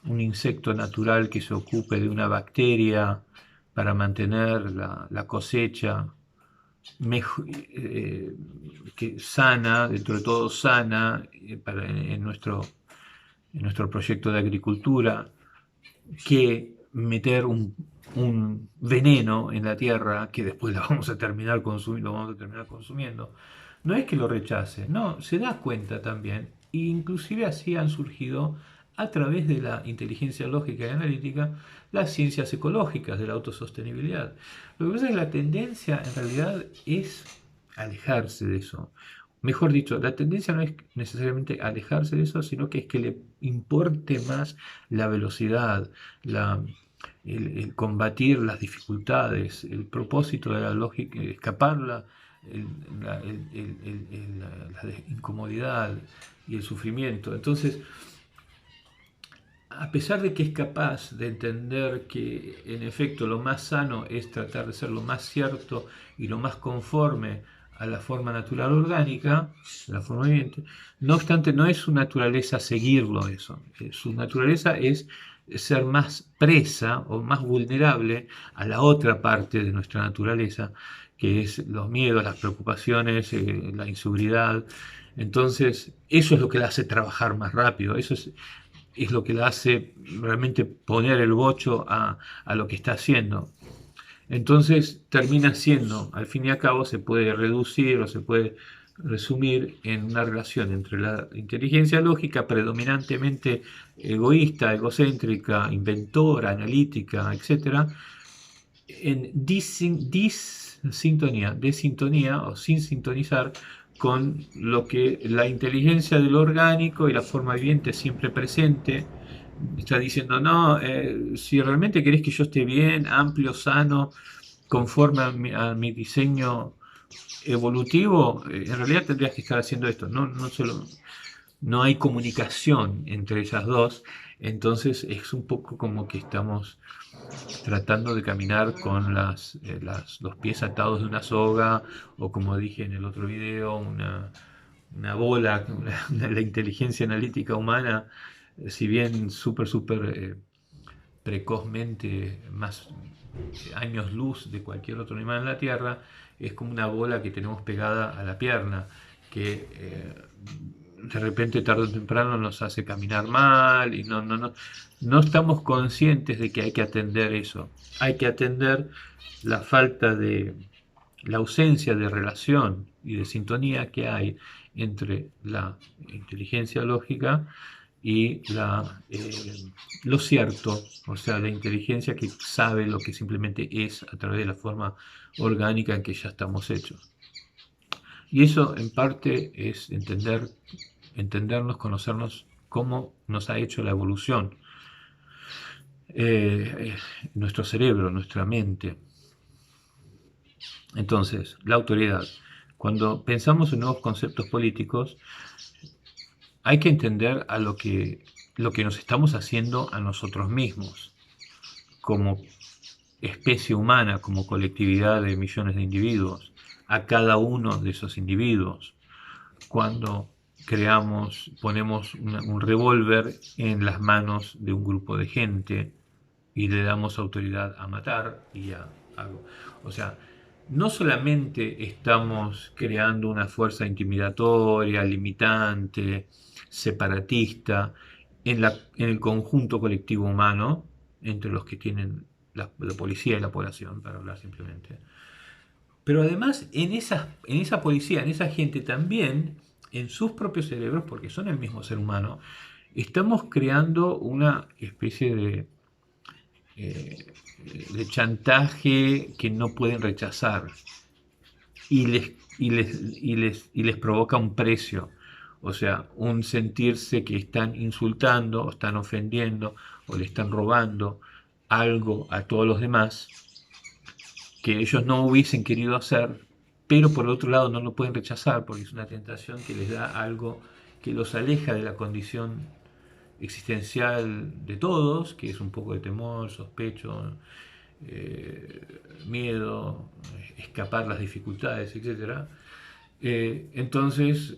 un insecto natural que se ocupe de una bacteria para mantener la cosecha que sana, dentro de todo sana, en nuestro proyecto de agricultura, que meter un veneno en la tierra que después lo vamos a terminar consumiendo. No es que lo rechace, no, se da cuenta también, e inclusive así han surgido a través de la inteligencia lógica y analítica las ciencias ecológicas de la autosostenibilidad. Lo que pasa es que la tendencia en realidad es alejarse de eso. Mejor dicho, la tendencia no es necesariamente alejarse de eso, sino que es que le importe más la velocidad, el combatir las dificultades, el propósito de la lógica, escapar la incomodidad y el sufrimiento. Entonces, a pesar de que es capaz de entender que en efecto lo más sano es tratar de ser lo más cierto y lo más conforme a la forma natural orgánica, la forma viviente, no obstante no es su naturaleza seguirlo eso, su naturaleza es ser más presa o más vulnerable a la otra parte de nuestra naturaleza, que es los miedos, las preocupaciones, la inseguridad. Entonces, eso es lo que la hace trabajar más rápido, eso es lo que la hace realmente poner el bocho a lo que está haciendo. Entonces termina siendo, al fin y al cabo, se puede reducir o se puede resumir en una relación entre la inteligencia lógica predominantemente egoísta, egocéntrica, inventora, analítica, etc., en desintonía o sin sintonizar con lo que la inteligencia del orgánico y la forma viviente siempre presente está diciendo, no, si realmente querés que yo esté bien, amplio, sano, conforme a mi diseño evolutivo, en realidad tendrías que estar haciendo esto. No hay comunicación entre ellas dos, entonces es un poco como que estamos tratando de caminar con los pies atados de una soga, o como dije en el otro video, una bola, la inteligencia analítica humana, si bien súper precozmente más años luz de cualquier otro animal en la Tierra, es como una bola que tenemos pegada a la pierna, que de repente tarde o temprano nos hace caminar mal y no estamos conscientes de que hay que atender eso. Hay que atender la falta la ausencia de relación y de sintonía que hay entre la inteligencia lógica y lo cierto, o sea, la inteligencia que sabe lo que simplemente es a través de la forma orgánica en que ya estamos hechos. Y eso en parte es entendernos, conocernos cómo nos ha hecho la evolución, nuestro cerebro, nuestra mente. Entonces, la autoridad. Cuando pensamos en nuevos conceptos políticos, hay que entender a lo que nos estamos haciendo a nosotros mismos, como especie humana, como colectividad de millones de individuos, a cada uno de esos individuos. Cuando ponemos un revólver en las manos de un grupo de gente y le damos autoridad a matar o sea, no solamente estamos creando una fuerza intimidatoria, limitante, separatista en el conjunto colectivo humano, entre los que tienen la policía y la población, para hablar simplemente, Pero además en esa policía, en esa gente también, en sus propios cerebros, porque son el mismo ser humano, estamos creando una especie eh, de chantaje que no pueden rechazar y les provoca un precio. O sea, un sentirse que están insultando o están ofendiendo o le están robando algo a todos los demás que ellos no hubiesen querido hacer, pero por otro lado no lo pueden rechazar porque es una tentación que les da algo que los aleja de la condición existencial de todos, que es un poco de temor, sospecho, miedo, escapar las dificultades, etcétera. Entonces,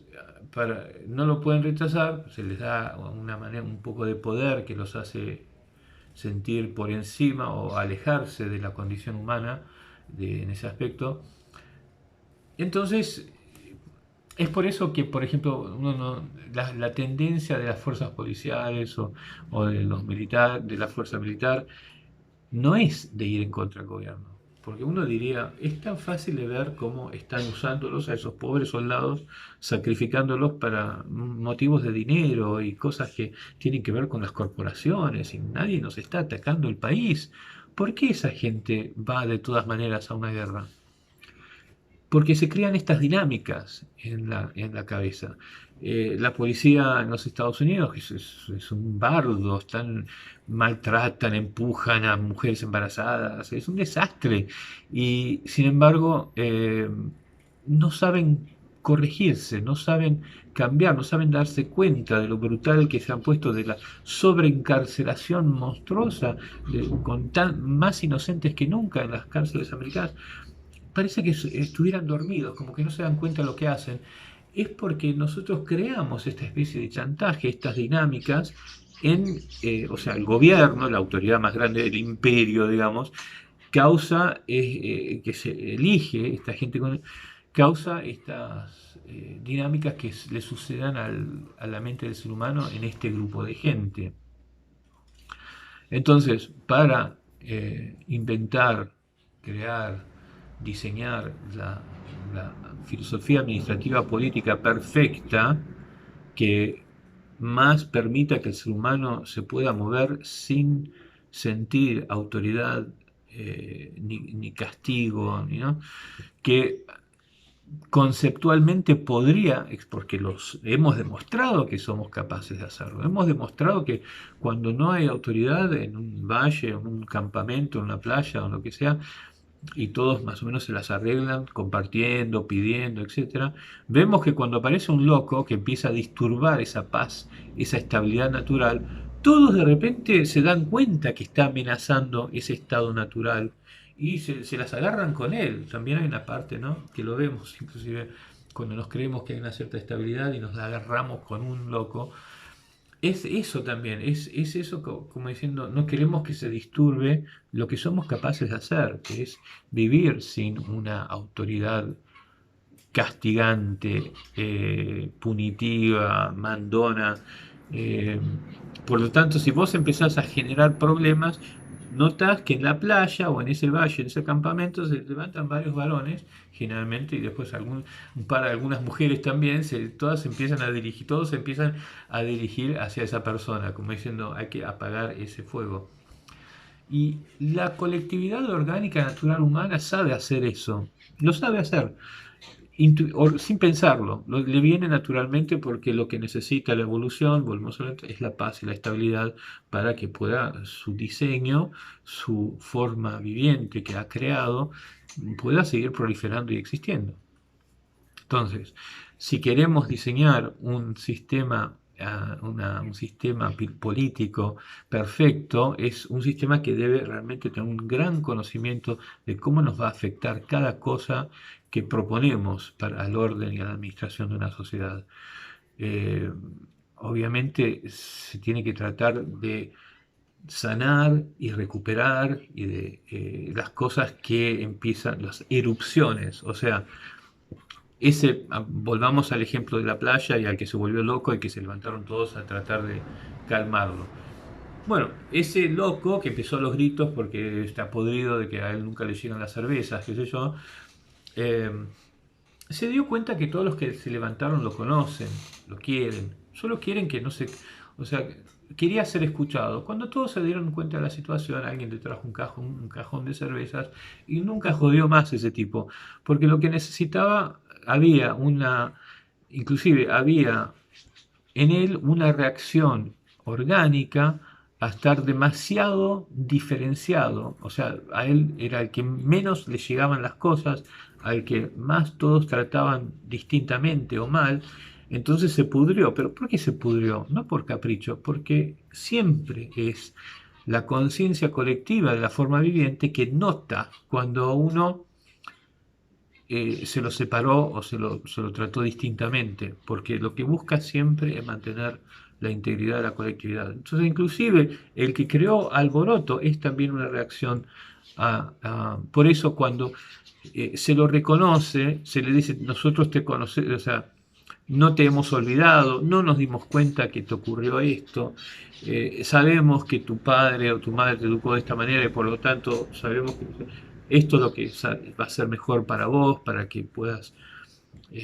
no lo pueden rechazar, se les da una manera, un poco de poder que los hace sentir por encima o alejarse de la condición humana en ese aspecto. Entonces, es por eso que, por ejemplo, la tendencia de las fuerzas policiales o de los de la fuerza militar no es de ir en contra del gobierno. Porque uno diría, es tan fácil de ver cómo están usándolos a esos pobres soldados, sacrificándolos para motivos de dinero y cosas que tienen que ver con las corporaciones y nadie nos está atacando el país. ¿Por qué esa gente va de todas maneras a una guerra? Porque se crean estas dinámicas en la cabeza. La policía en los Estados Unidos es un bardo, maltratan, empujan a mujeres embarazadas, es un desastre. Y sin embargo, no saben corregirse, no saben cambiar, no saben darse cuenta de lo brutal que se han puesto de la sobreencarcelación monstruosa, más inocentes que nunca en las cárceles americanas. Parece que estuvieran dormidos, como que no se dan cuenta de lo que hacen. Es porque nosotros creamos esta especie de chantaje, estas dinámicas, o sea, el gobierno, la autoridad más grande del imperio, digamos, causa que se elige esta gente causa estas dinámicas que le sucedan a la mente del ser humano en este grupo de gente. Entonces, para inventar, crear, diseñar la filosofía administrativa política perfecta que más permita que el ser humano se pueda mover sin sentir autoridad ni castigo, ¿no? Que conceptualmente podría, porque los hemos demostrado que somos capaces de hacerlo. Hemos demostrado que cuando no hay autoridad en un valle, en un campamento, en una playa o en lo que sea, y todos más o menos se las arreglan compartiendo, pidiendo, etcétera, vemos que cuando aparece un loco que empieza a disturbar esa paz, esa estabilidad natural, todos de repente se dan cuenta que está amenazando ese estado natural y se las agarran con él. También hay una parte, ¿no? Que lo vemos, inclusive cuando nos creemos que hay una cierta estabilidad y nos agarramos con un loco. Es eso también, es eso como diciendo, no queremos que se disturbe lo que somos capaces de hacer, que es vivir sin una autoridad castigante, punitiva, mandona. eh, por lo tanto, si vos empezás a generar problemas, notas que en la playa o en ese valle, en ese campamento, se levantan varios varones, generalmente, y después algunas mujeres también, todas empiezan a dirigir, todos se empiezan a dirigir hacia esa persona, como diciendo, hay que apagar ese fuego. Y la colectividad orgánica natural humana sabe hacer eso, lo sabe hacer sin pensarlo, le viene naturalmente porque lo que necesita la evolución, volvemos a ver, es la paz y la estabilidad para que pueda su diseño, su forma viviente que ha creado, pueda seguir proliferando y existiendo. Entonces, si queremos diseñar un sistema, un sistema político perfecto, es un sistema que debe realmente tener un gran conocimiento de cómo nos va a afectar cada cosa que proponemos para el orden y la administración de una sociedad. Eh, Obviamente se tiene que tratar de sanar y recuperar y de las cosas que empiezan, las erupciones, o sea, volvamos al ejemplo de la playa y al que se volvió loco y que se levantaron todos a tratar de calmarlo. Bueno, ese loco que empezó los gritos porque está podrido de que a él nunca le llegan las cervezas, qué sé yo, eh, se dio cuenta que todos los que se levantaron lo conocen, lo quieren, solo quieren que no se... O sea, quería ser escuchado. Cuando todos se dieron cuenta de la situación, alguien le trajo un cajón de cervezas y nunca jodió más ese tipo, porque lo que necesitaba, había una, inclusive había en él una reacción orgánica a estar demasiado diferenciado. O sea, a él era el que menos le llegaban las cosas, al que más todos trataban distintamente o mal. Entonces se pudrió. ¿Pero por qué se pudrió? No por capricho, porque siempre es la conciencia colectiva de la forma viviente que nota cuando uno se lo separó o se lo trató distintamente, porque lo que busca siempre es mantener la integridad de la colectividad. Entonces, inclusive, el que creó alboroto es también una reacción por eso cuando se lo reconoce, se le dice, nosotros te conocemos, o sea, no te hemos olvidado, no nos dimos cuenta que te ocurrió esto, sabemos que tu padre o tu madre te educó de esta manera y por lo tanto sabemos que esto es lo que va a ser mejor para vos, para que puedas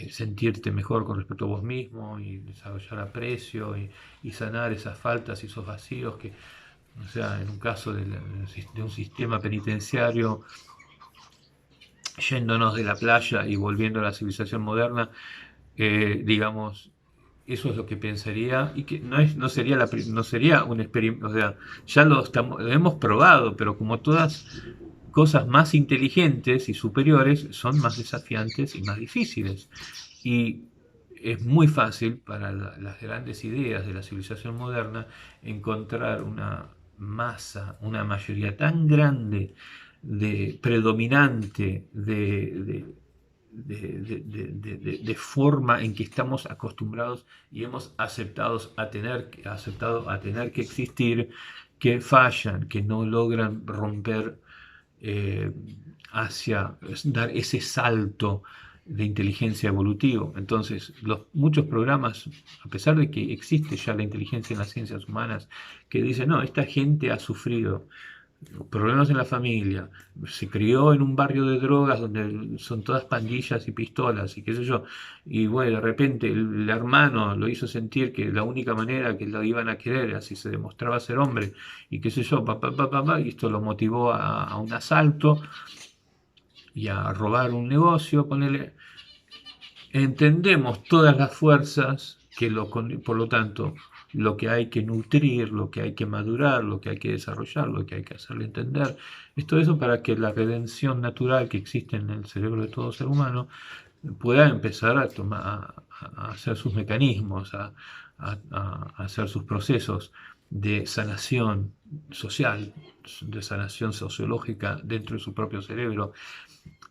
sentirte mejor con respecto a vos mismo y desarrollar aprecio y sanar esas faltas y esos vacíos que, o sea, en un caso de un sistema penitenciario, yéndonos de la playa y volviendo a la civilización moderna, digamos, eso es lo que pensaría y que no sería, no sería un experimento, o sea, ya lo hemos probado, pero como todas cosas más inteligentes y superiores son más desafiantes y más difíciles. Y es muy fácil para las grandes ideas de la civilización moderna encontrar una masa, una mayoría tan grande de predominante de forma en que estamos acostumbrados y hemos aceptado a tener que existir, que fallan, que no logran romper eh, hacia dar ese salto de inteligencia evolutivo. Entonces, muchos programas, a pesar de que existe ya la inteligencia en las ciencias humanas, que dicen, no, esta gente ha sufrido problemas en la familia, se crió en un barrio de drogas donde son todas pandillas y pistolas y qué sé yo, y bueno, de repente el hermano lo hizo sentir que la única manera que lo iban a querer era si se demostraba ser hombre y qué sé yo, y esto lo motivó a un asalto y a robar un negocio, ponele. Entendemos todas las fuerzas por lo tanto, lo que hay que nutrir, lo que hay que madurar, lo que hay que desarrollar, lo que hay que hacerle entender, es todo eso para que la redención natural que existe en el cerebro de todo ser humano pueda empezar a hacer sus mecanismos, a hacer sus procesos de sanación social, de sanación sociológica dentro de su propio cerebro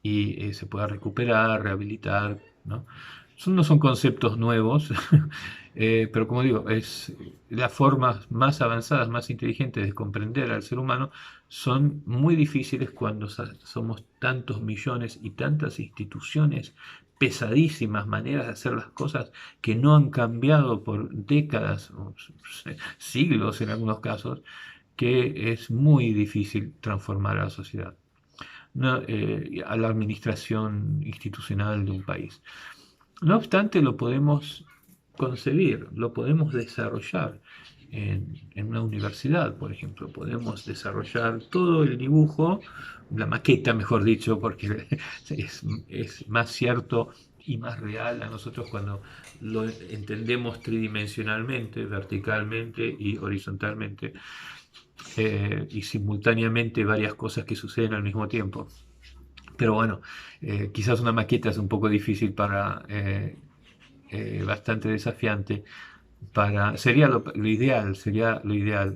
y se pueda recuperar, rehabilitar, ¿no? No son conceptos nuevos, pero como digo, es las formas más avanzadas, más inteligentes de comprender al ser humano son muy difíciles cuando somos tantos millones y tantas instituciones, pesadísimas maneras de hacer las cosas que no han cambiado por décadas o siglos en algunos casos, que es muy difícil transformar a la sociedad, no, a la administración institucional de un país. No obstante, lo podemos concebir, lo podemos desarrollar en una universidad, por ejemplo. Podemos desarrollar todo el dibujo, la maqueta, mejor dicho, porque es más cierto y más real a nosotros cuando lo entendemos tridimensionalmente, verticalmente y horizontalmente, y simultáneamente varias cosas que suceden al mismo tiempo. Pero bueno, quizás una maqueta es un poco difícil bastante desafiante sería lo ideal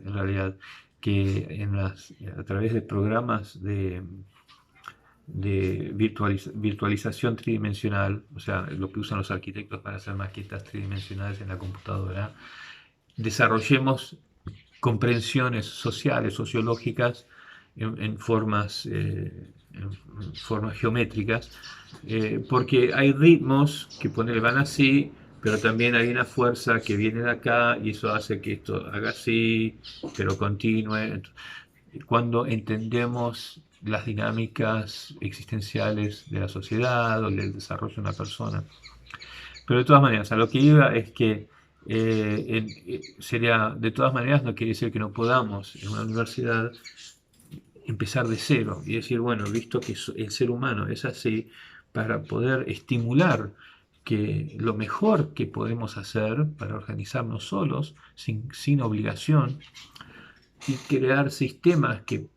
en realidad, que a través de programas de virtualización tridimensional, o sea, lo que usan los arquitectos para hacer maquetas tridimensionales en la computadora, desarrollemos comprensiones sociales, sociológicas, en formas geométricas, porque hay ritmos que van así, pero también hay una fuerza que viene de acá y eso hace que esto haga así, pero continúe. cuando entendemos las dinámicas existenciales de la sociedad o del desarrollo de una persona. Pero de todas maneras, a lo que iba es que sería, de todas maneras, no quiere decir que no podamos en una universidad empezar de cero y decir, bueno, visto que el ser humano es así, para poder estimular que lo mejor que podemos hacer para organizarnos solos, sin obligación, y crear sistemas que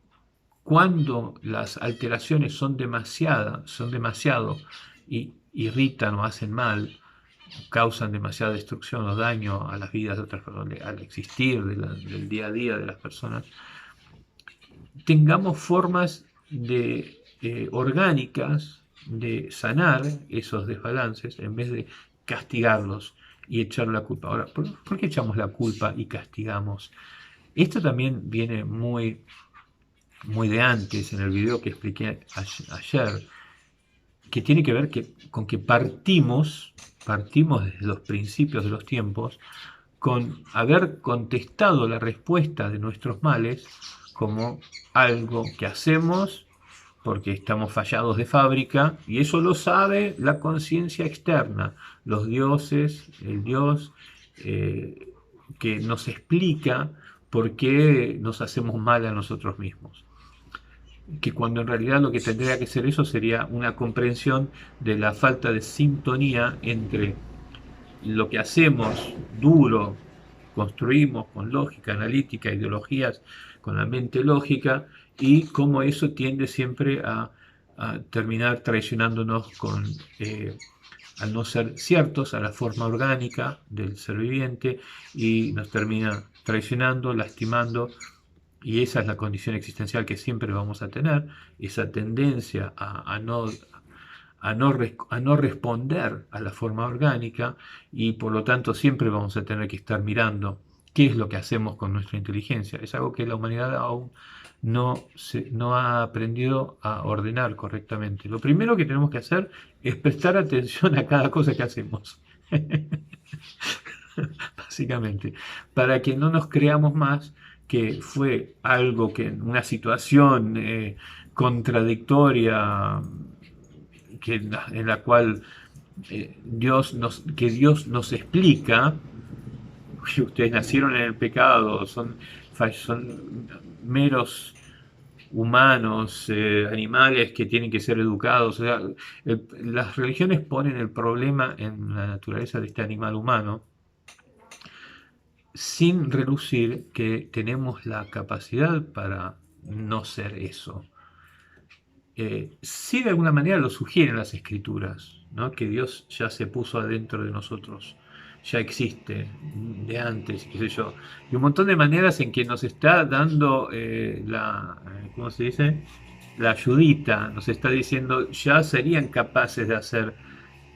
cuando las alteraciones son demasiado y irritan o hacen mal, causan demasiada destrucción o daño a las vidas de otras personas, al existir del día a día de las personas, tengamos formas orgánicas de sanar esos desbalances en vez de castigarlos y echar la culpa. Ahora, ¿por qué echamos la culpa y castigamos? Esto también viene muy de antes, en el video que expliqué ayer, que tiene que ver con que partimos desde los principios de los tiempos, con haber contestado la respuesta de nuestros males como algo que hacemos porque estamos fallados de fábrica, y eso lo sabe la conciencia externa, los dioses, el Dios, que nos explica por qué nos hacemos mal a nosotros mismos. Que cuando en realidad lo que tendría que ser eso sería una comprensión de la falta de sintonía entre lo que hacemos duro, construimos con lógica analítica, ideologías, con la mente lógica, y cómo eso tiende siempre a terminar traicionándonos al no ser ciertos a la forma orgánica del ser viviente, y nos termina traicionando, lastimando. Y esa es la condición existencial que siempre vamos a tener, esa tendencia a no responder a la forma orgánica, y por lo tanto siempre vamos a tener que estar mirando qué es lo que hacemos con nuestra inteligencia. Es algo que la humanidad aún no ha aprendido a ordenar correctamente. Lo primero que tenemos que hacer es prestar atención a cada cosa que hacemos. Básicamente, para que no nos creamos más que fue algo que en una situación contradictoria, en la cual Dios nos explica que ustedes nacieron en el pecado, son meros humanos, animales que tienen que ser educados. O sea, las religiones ponen el problema en la naturaleza de este animal humano, sin relucir que tenemos la capacidad para no ser eso. Sí, de alguna manera lo sugieren las escrituras, ¿no? Que Dios ya se puso adentro de nosotros, ya existe de antes, qué sé yo, y un montón de maneras en que nos está dando ¿cómo se dice? La ayudita, nos está diciendo ya serían capaces de hacer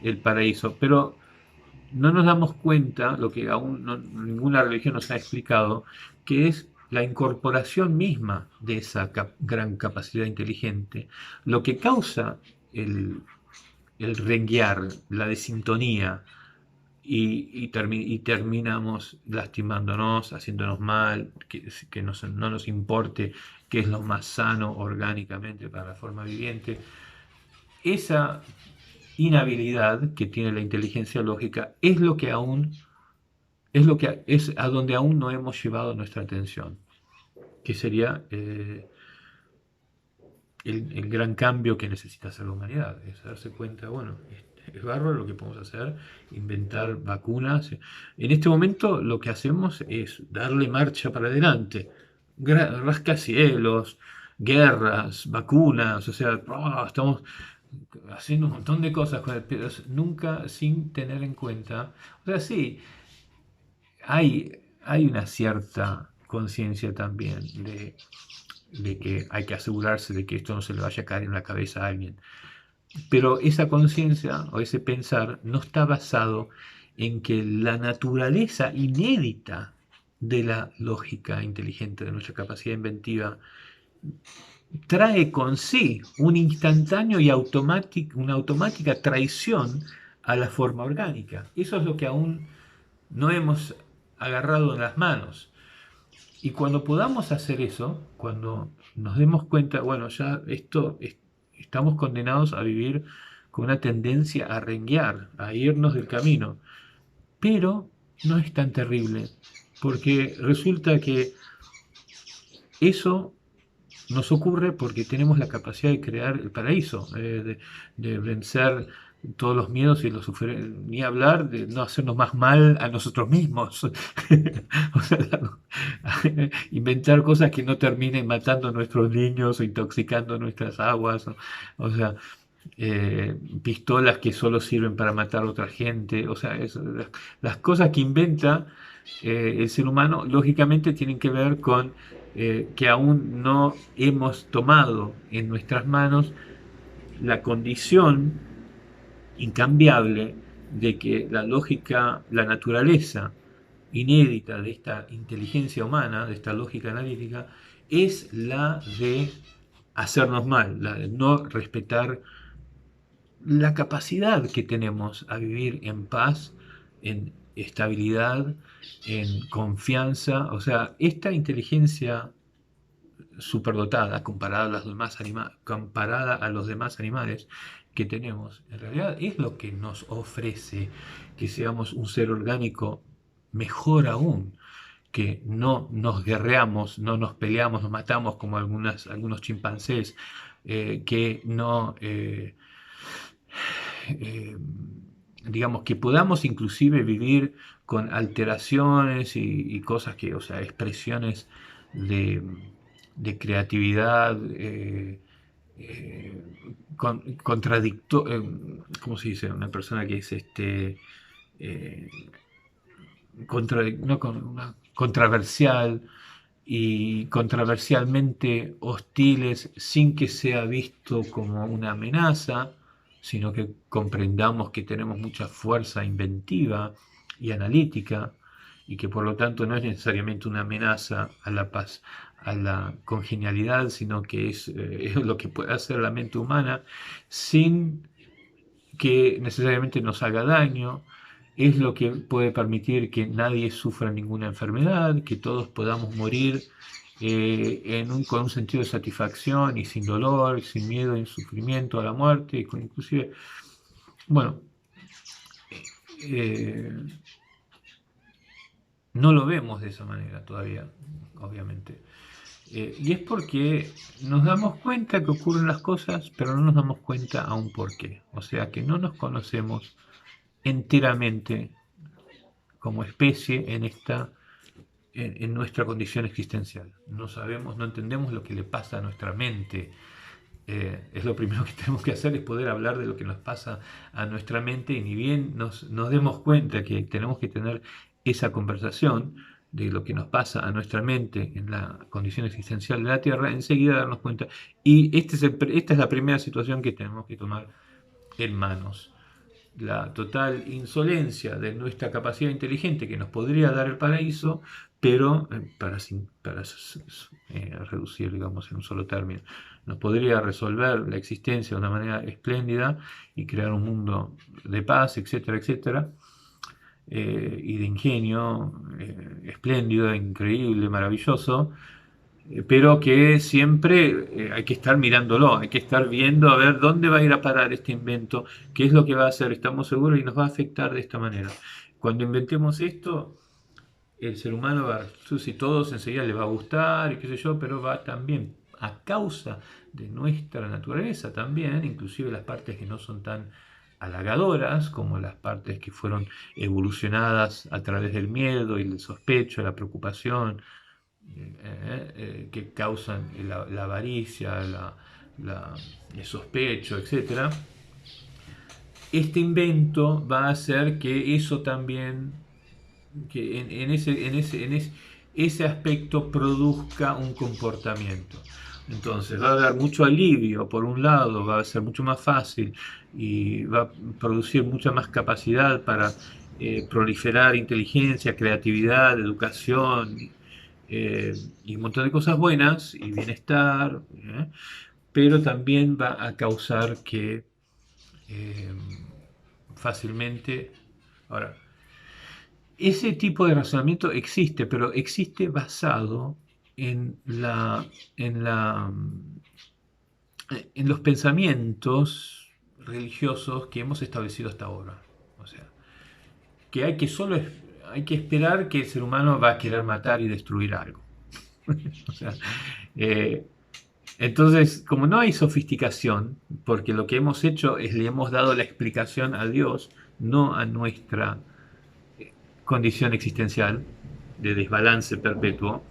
el paraíso, pero no nos damos cuenta, lo que aún ninguna religión nos ha explicado, que es la incorporación misma de esa gran capacidad inteligente, lo que causa el renguear, la desintonía, y terminamos lastimándonos, haciéndonos mal, que no nos importe qué es lo más sano orgánicamente para la forma viviente. Esa inhabilidad que tiene la inteligencia lógica es lo que es a donde aún no hemos llevado nuestra atención, que sería el gran cambio que necesita hacer la humanidad, es darse cuenta, bueno, es bárbaro lo que podemos hacer, inventar vacunas. En este momento lo que hacemos es darle marcha para adelante, rascacielos, guerras, vacunas, o sea, estamos haciendo un montón de cosas con pero nunca sin tener en cuenta, o sea, sí, hay una cierta conciencia también de que hay que asegurarse de que esto no se le vaya a caer en la cabeza a alguien. Pero esa conciencia o ese pensar no está basado en que la naturaleza inédita de la lógica inteligente, de nuestra capacidad inventiva, trae con sí un instantáneo y una automática traición a la forma orgánica. Eso es lo que aún no hemos agarrado en las manos. Y cuando podamos hacer eso, cuando nos demos cuenta, bueno, ya estamos condenados a vivir con una tendencia a renguear, a irnos del camino. Pero no es tan terrible, porque resulta que eso nos ocurre porque tenemos la capacidad de crear el paraíso, de vencer todos los miedos y los sufrir, ni hablar de no hacernos más mal a nosotros mismos. O sea, inventar cosas que no terminen matando a nuestros niños o intoxicando nuestras aguas. O sea, pistolas que solo sirven para matar a otra gente. O sea, las cosas que inventa el ser humano, lógicamente, tienen que ver con que aún no hemos tomado en nuestras manos la condición incambiable de que la lógica, la naturaleza inédita de esta inteligencia humana, de esta lógica analítica, es la de hacernos mal, la de no respetar la capacidad que tenemos a vivir en paz, en estabilidad, en confianza. O sea, esta inteligencia superdotada comparada a los demás animales que tenemos, en realidad es lo que nos ofrece que seamos un ser orgánico mejor aún, que no nos guerreamos, no nos peleamos, nos matamos como algunos chimpancés, que no, eh, digamos, que podamos inclusive vivir con alteraciones y cosas que, o sea, expresiones de, de creatividad, eh, ¿cómo se dice? Una persona que es eh, no, controversial y controversialmente hostiles sin que sea visto como una amenaza, sino que comprendamos que tenemos mucha fuerza inventiva y analítica y que por lo tanto no es necesariamente una amenaza a la paz, a la congenialidad, sino que es lo que puede hacer la mente humana sin que necesariamente nos haga daño, es lo que puede permitir que nadie sufra ninguna enfermedad, que todos podamos morir con un sentido de satisfacción y sin dolor, sin miedo y sufrimiento a la muerte, inclusive, bueno, eh, no lo vemos de esa manera todavía, obviamente. Y es porque nos damos cuenta que ocurren las cosas, pero no nos damos cuenta aún por qué. O sea que no nos conocemos enteramente como especie en nuestra condición existencial. No sabemos, no entendemos lo que le pasa a nuestra mente. Es lo primero que tenemos que hacer, es poder hablar de lo que nos pasa a nuestra mente, y ni bien nos demos cuenta que tenemos que tener esa conversación de lo que nos pasa a nuestra mente en la condición existencial de la Tierra, enseguida darnos cuenta. Y esta es la primera situación que tenemos que tomar en manos: la total insolencia de nuestra capacidad inteligente que nos podría dar el paraíso, pero para reducir, digamos, en un solo término, nos podría resolver la existencia de una manera espléndida y crear un mundo de paz, etcétera, etcétera, y de ingenio, espléndido, increíble, maravilloso, pero que siempre hay que estar mirándolo, hay que estar viendo a ver dónde va a ir a parar este invento, qué es lo que va a hacer, estamos seguros y nos va a afectar de esta manera. Cuando inventemos esto, el ser humano va a resucitar, todos enseguida le va a gustar y qué sé yo, pero va también a causa de nuestra naturaleza también, inclusive las partes que no son tan halagadoras, como las partes que fueron evolucionadas a través del miedo y el sospecho, la preocupación, que causan la avaricia, el sospecho, etcétera. Este invento va a hacer que eso también, que ese aspecto produzca un comportamiento. Entonces va a dar mucho alivio, por un lado, va a ser mucho más fácil y va a producir mucha más capacidad para proliferar inteligencia, creatividad, educación, y un montón de cosas buenas y bienestar, pero también va a causar que eh, fácilmente... Ahora, ese tipo de razonamiento existe, pero existe basado en en la, en los pensamientos religiosos que hemos establecido hasta ahora. O sea, que hay que esperar que el ser humano va a querer matar y destruir algo. O sea, eh, entonces, como no hay sofisticación, porque lo que hemos hecho es le hemos dado la explicación a Dios, no a nuestra condición existencial de desbalance perpetuo,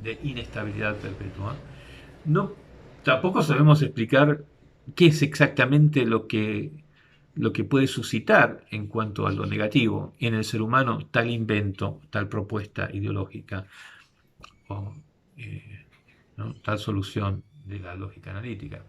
de inestabilidad perpetua, no, tampoco sabemos explicar qué es exactamente lo que puede suscitar en cuanto a lo negativo en el ser humano tal invento, tal propuesta ideológica o ¿no? tal solución de la lógica analítica.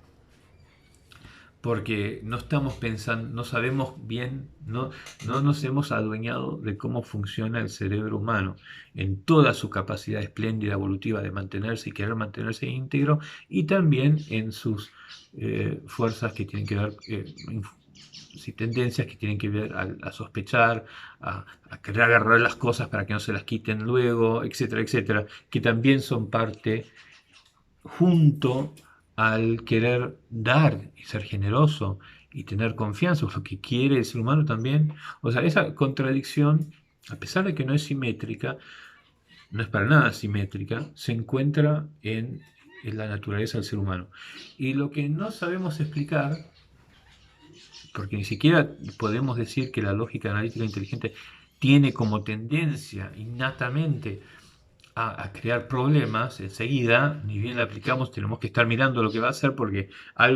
Porque no estamos pensando, no sabemos bien, no nos hemos adueñado de cómo funciona el cerebro humano en toda su capacidad espléndida evolutiva de mantenerse y querer mantenerse íntegro, y también en sus fuerzas que tienen que ver, tendencias que tienen que ver a sospechar, a querer agarrar las cosas para que no se las quiten luego, etcétera, etcétera, que también son parte junto al querer dar y ser generoso y tener confianza, lo que quiere el ser humano también. O sea, esa contradicción, a pesar de que no es simétrica, no es para nada simétrica, se encuentra en la naturaleza del ser humano. Y lo que no sabemos explicar, porque ni siquiera podemos decir que la lógica analítica inteligente tiene como tendencia innatamente crear problemas enseguida, ni bien la aplicamos, tenemos que estar mirando lo que va a hacer porque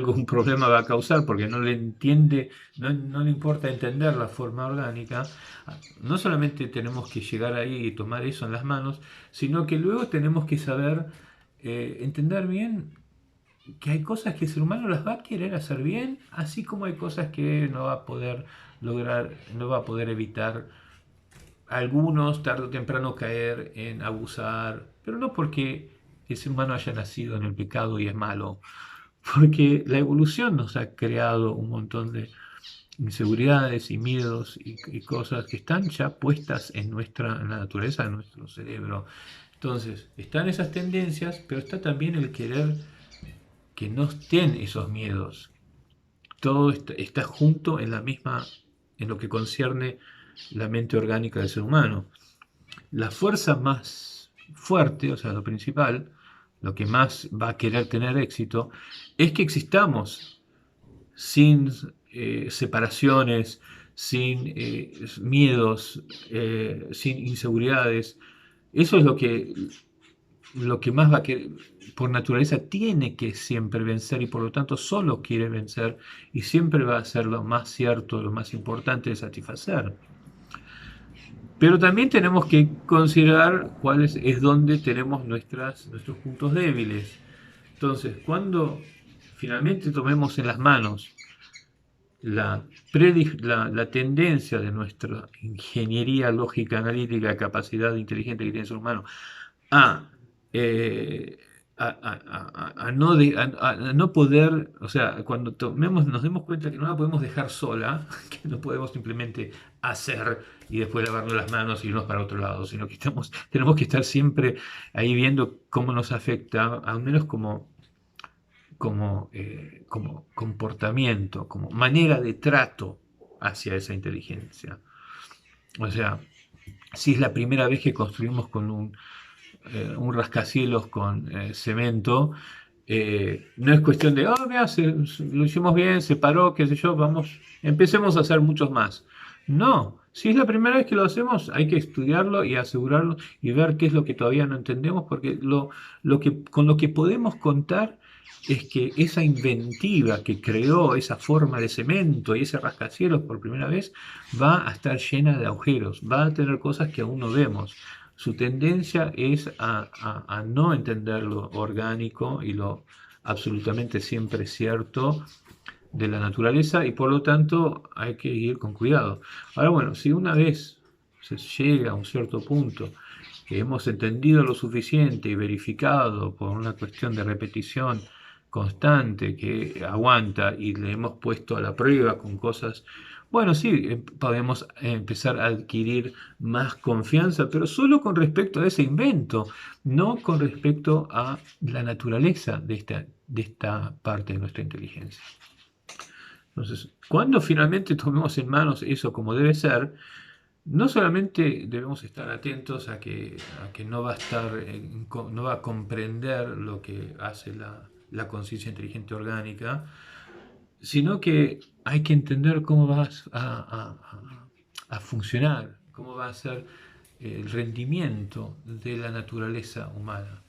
un problema va a causar, porque no le entiende, no le importa entender la forma orgánica. No solamente tenemos que llegar ahí y tomar eso en las manos, sino que luego tenemos que saber entender bien que hay cosas que el ser humano las va a querer hacer bien, así como hay cosas que no va a poder lograr, no va a poder evitar algunos tarde o temprano caer en abusar, pero no porque el ser humano haya nacido en el pecado y es malo, porque la evolución nos ha creado un montón de inseguridades y miedos y cosas que están ya puestas en la naturaleza de nuestro cerebro. Entonces, están esas tendencias, pero está también el querer que no estén esos miedos. Todo está junto en la misma, en lo que concierne la mente orgánica del ser humano. La fuerza más fuerte, o sea, lo principal, lo que más va a querer tener éxito, es que existamos sin separaciones, sin miedos, sin inseguridades. Eso es lo que más va a querer, por naturaleza tiene que siempre vencer y por lo tanto solo quiere vencer y siempre va a ser lo más cierto, lo más importante de satisfacer. Pero también tenemos que considerar cuáles es donde tenemos nuestros puntos débiles. Entonces, cuando finalmente tomemos en las manos la tendencia de nuestra ingeniería lógica analítica, capacidad inteligente que tiene el ser humano, a, eh, a no poder, o sea, cuando nos demos cuenta que no la podemos dejar sola, que no podemos simplemente hacer y después lavarnos las manos y irnos para otro lado, sino que tenemos que estar siempre ahí viendo cómo nos afecta, al menos como comportamiento, como manera de trato hacia esa inteligencia. O sea, si es la primera vez que construimos con un rascacielos con cemento, no es cuestión de, oh, mira, lo hicimos bien, se paró, qué sé yo, vamos, empecemos a hacer muchos más. No, si es la primera vez que lo hacemos, hay que estudiarlo y asegurarlo y ver qué es lo que todavía no entendemos, porque con lo que podemos contar es que esa inventiva que creó esa forma de cemento y ese rascacielos por primera vez va a estar llena de agujeros, va a tener cosas que aún no vemos. Su tendencia es a no entender lo orgánico y lo absolutamente siempre cierto de la naturaleza y por lo tanto hay que ir con cuidado. Ahora bueno, si una vez se llega a un cierto punto que hemos entendido lo suficiente y verificado por una cuestión de repetición constante que aguanta y le hemos puesto a la prueba con cosas Bueno, sí, podemos empezar a adquirir más confianza, pero solo con respecto a ese invento, no con respecto a la naturaleza de esta parte de nuestra inteligencia. Entonces, cuando finalmente tomemos en manos eso como debe ser, no solamente debemos estar atentos a que no va a estar, no va a comprender lo que hace la conciencia inteligente orgánica, sino que hay que entender cómo va a funcionar, cómo va a ser el rendimiento de la naturaleza humana.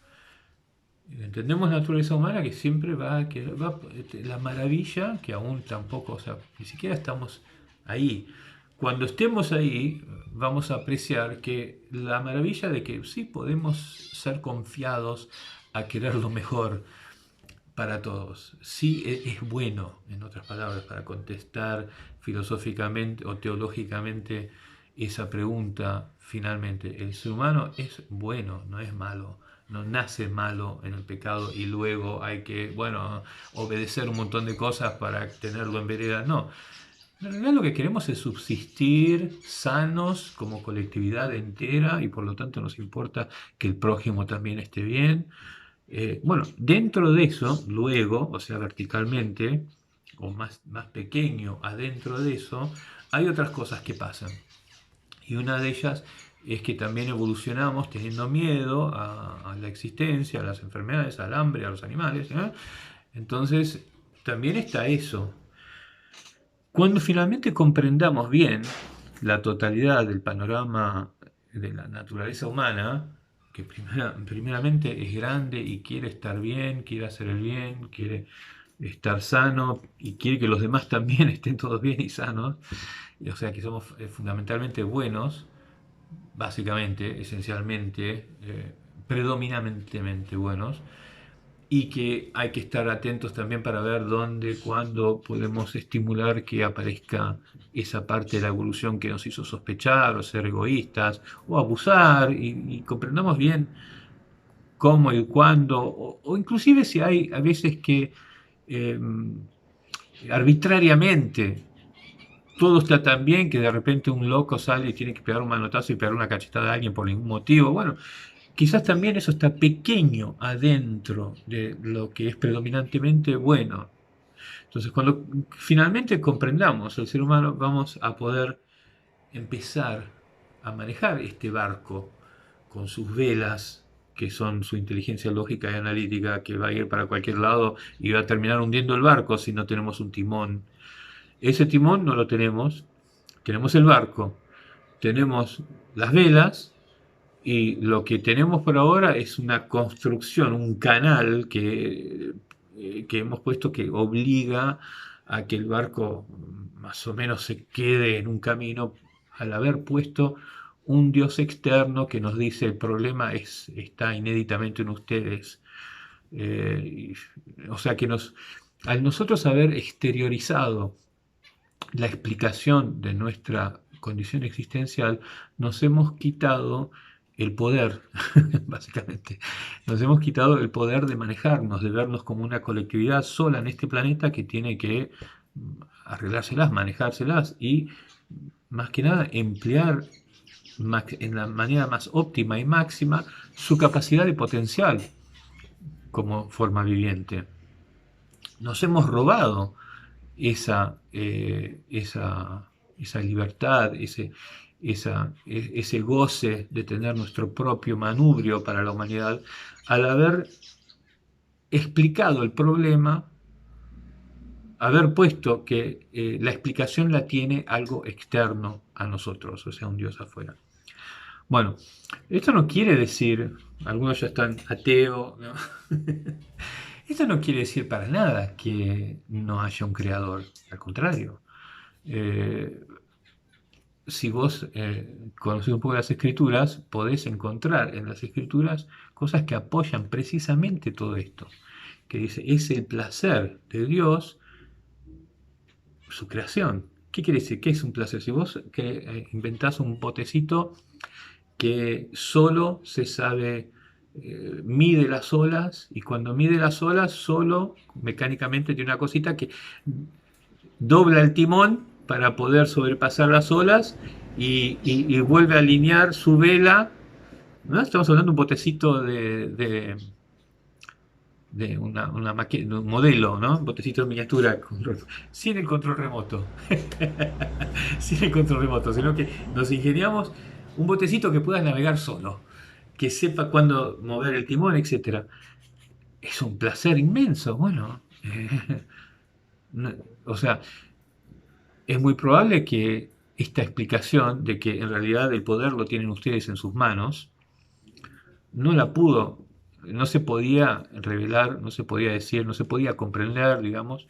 Entendemos la naturaleza humana que siempre la maravilla, que aún tampoco, o sea, ni siquiera estamos ahí. Cuando estemos ahí, vamos a apreciar que la maravilla de que sí podemos ser confiados a querer lo mejor para todos. Sí es bueno, en otras palabras, para contestar filosóficamente o teológicamente esa pregunta finalmente. El ser humano es bueno, no es malo. No nace malo en el pecado y luego hay que, bueno, obedecer un montón de cosas para tenerlo en vereda. No. En realidad lo que queremos es subsistir sanos como colectividad entera y por lo tanto nos importa que el prójimo también esté bien. Bueno, dentro de eso, luego, o sea, verticalmente, o más pequeño adentro de eso, hay otras cosas que pasan. Y una de ellas es que también evolucionamos teniendo miedo a la existencia, a las enfermedades, al hambre, a los animales. ¿Eh? Entonces, también está eso. Cuando finalmente comprendamos bien la totalidad del panorama de la naturaleza humana, que primeramente es grande y quiere estar bien, quiere hacer el bien, quiere estar sano y quiere que los demás también estén todos bien y sanos, o sea que somos fundamentalmente buenos, básicamente, esencialmente, predominantemente buenos, y que hay que estar atentos también para ver dónde, cuándo podemos estimular que aparezca esa parte de la evolución que nos hizo sospechar o ser egoístas o abusar y comprendamos bien cómo y cuándo, o inclusive si hay a veces que eh, arbitrariamente todo está tan bien que de repente un loco sale y tiene que pegar un manotazo y pegar una cachetada a alguien por ningún motivo. Bueno, quizás también eso está pequeño adentro de lo que es predominantemente bueno. Entonces, cuando finalmente comprendamos el ser humano, vamos a poder empezar a manejar este barco con sus velas, que son su inteligencia lógica y analítica, que va a ir para cualquier lado y va a terminar hundiendo el barco si no tenemos un timón. Ese timón no lo tenemos, tenemos el barco, tenemos las velas y lo que tenemos por ahora es una construcción, un canal que hemos puesto que obliga a que el barco más o menos se quede en un camino al haber puesto un Dios externo que nos dice el problema está inéditamente en ustedes. O sea que al nosotros haber exteriorizado la explicación de nuestra condición existencial, nos hemos quitado el poder, básicamente. Nos hemos quitado el poder de manejarnos, de vernos como una colectividad sola en este planeta que tiene que arreglárselas, manejárselas y, más que nada, emplear en la manera más óptima y máxima su capacidad de potencial como forma viviente. Nos hemos robado esa libertad, ese goce de tener nuestro propio manubrio para la humanidad, al haber explicado el problema, haber puesto que la explicación la tiene algo externo a nosotros, o sea, un Dios afuera. Bueno, esto no quiere decir, algunos ya están ateos, ¿no? Esto no quiere decir para nada que no haya un creador, al contrario. Eh, si vos conocés un poco las escrituras, podés encontrar en las escrituras cosas que apoyan precisamente todo esto. Que dice, es el placer de Dios su creación. ¿Qué quiere decir? ¿Qué es un placer? Si vos inventás un botecito que solo se sabe, mide las olas, y cuando mide las olas, solo mecánicamente tiene una cosita que dobla el timón para poder sobrepasar las olas y vuelve a alinear su vela, ¿no? Estamos hablando de un botecito de una de un modelo, ¿no? Un botecito de miniatura sin el control remoto. Sin el control remoto, sino que nos ingeniamos un botecito que pueda navegar solo, que sepa cuándo mover el timón, etcétera. Es un placer inmenso. Bueno, no, o sea, es muy probable que esta explicación de que en realidad el poder lo tienen ustedes en sus manos, no la pudo, no se podía revelar, no se podía decir, no se podía comprender, digamos,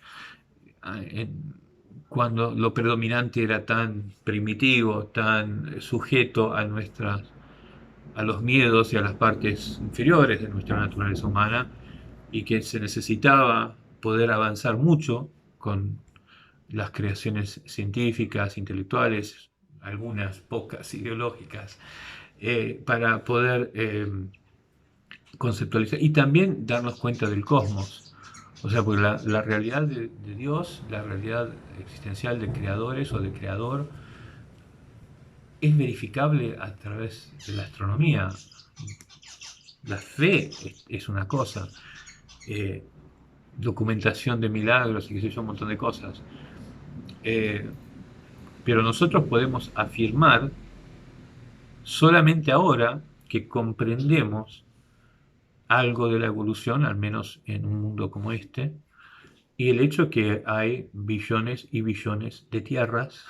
cuando lo predominante era tan primitivo, tan sujeto a los miedos y a las partes inferiores de nuestra naturaleza humana, y que se necesitaba poder avanzar mucho con las creaciones científicas, intelectuales, algunas pocas ideológicas, para poder conceptualizar y también darnos cuenta del cosmos. O sea, porque la realidad de Dios, la realidad existencial de creadores o de creador, es verificable a través de la astronomía. La fe es una cosa, eh, documentación de milagros y qué sé yo, un montón de cosas. Eh, pero nosotros podemos afirmar solamente ahora que comprendemos algo de la evolución, al menos en un mundo como este, y el hecho que hay billones y billones de tierras,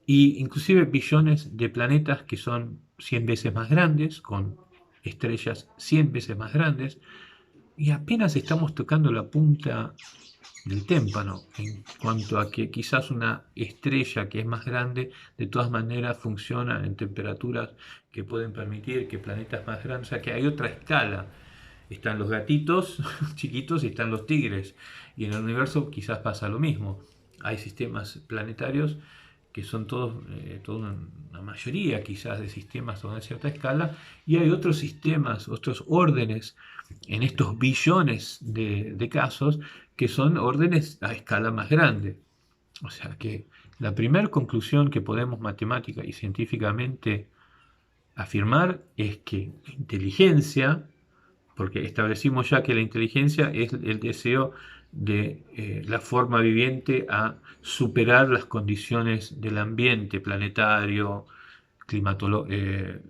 y inclusive billones de planetas que son 100 veces más grandes, con estrellas 100 veces más grandes, y apenas estamos tocando la punta del témpano en cuanto a que quizás una estrella que es más grande de todas maneras funciona en temperaturas que pueden permitir que planetas más grandes, o sea que hay otra escala. Están los gatitos chiquitos y están los tigres, y en el universo quizás pasa lo mismo. Hay sistemas planetarios que son todos, toda una mayoría quizás de sistemas a una cierta escala, y hay otros sistemas, otros órdenes en estos billones de casos que son órdenes a escala más grande. O sea que la primera conclusión que podemos matemática y científicamente afirmar es que la inteligencia, porque establecimos ya que la inteligencia es el deseo de la forma viviente a superar las condiciones del ambiente planetario, eh,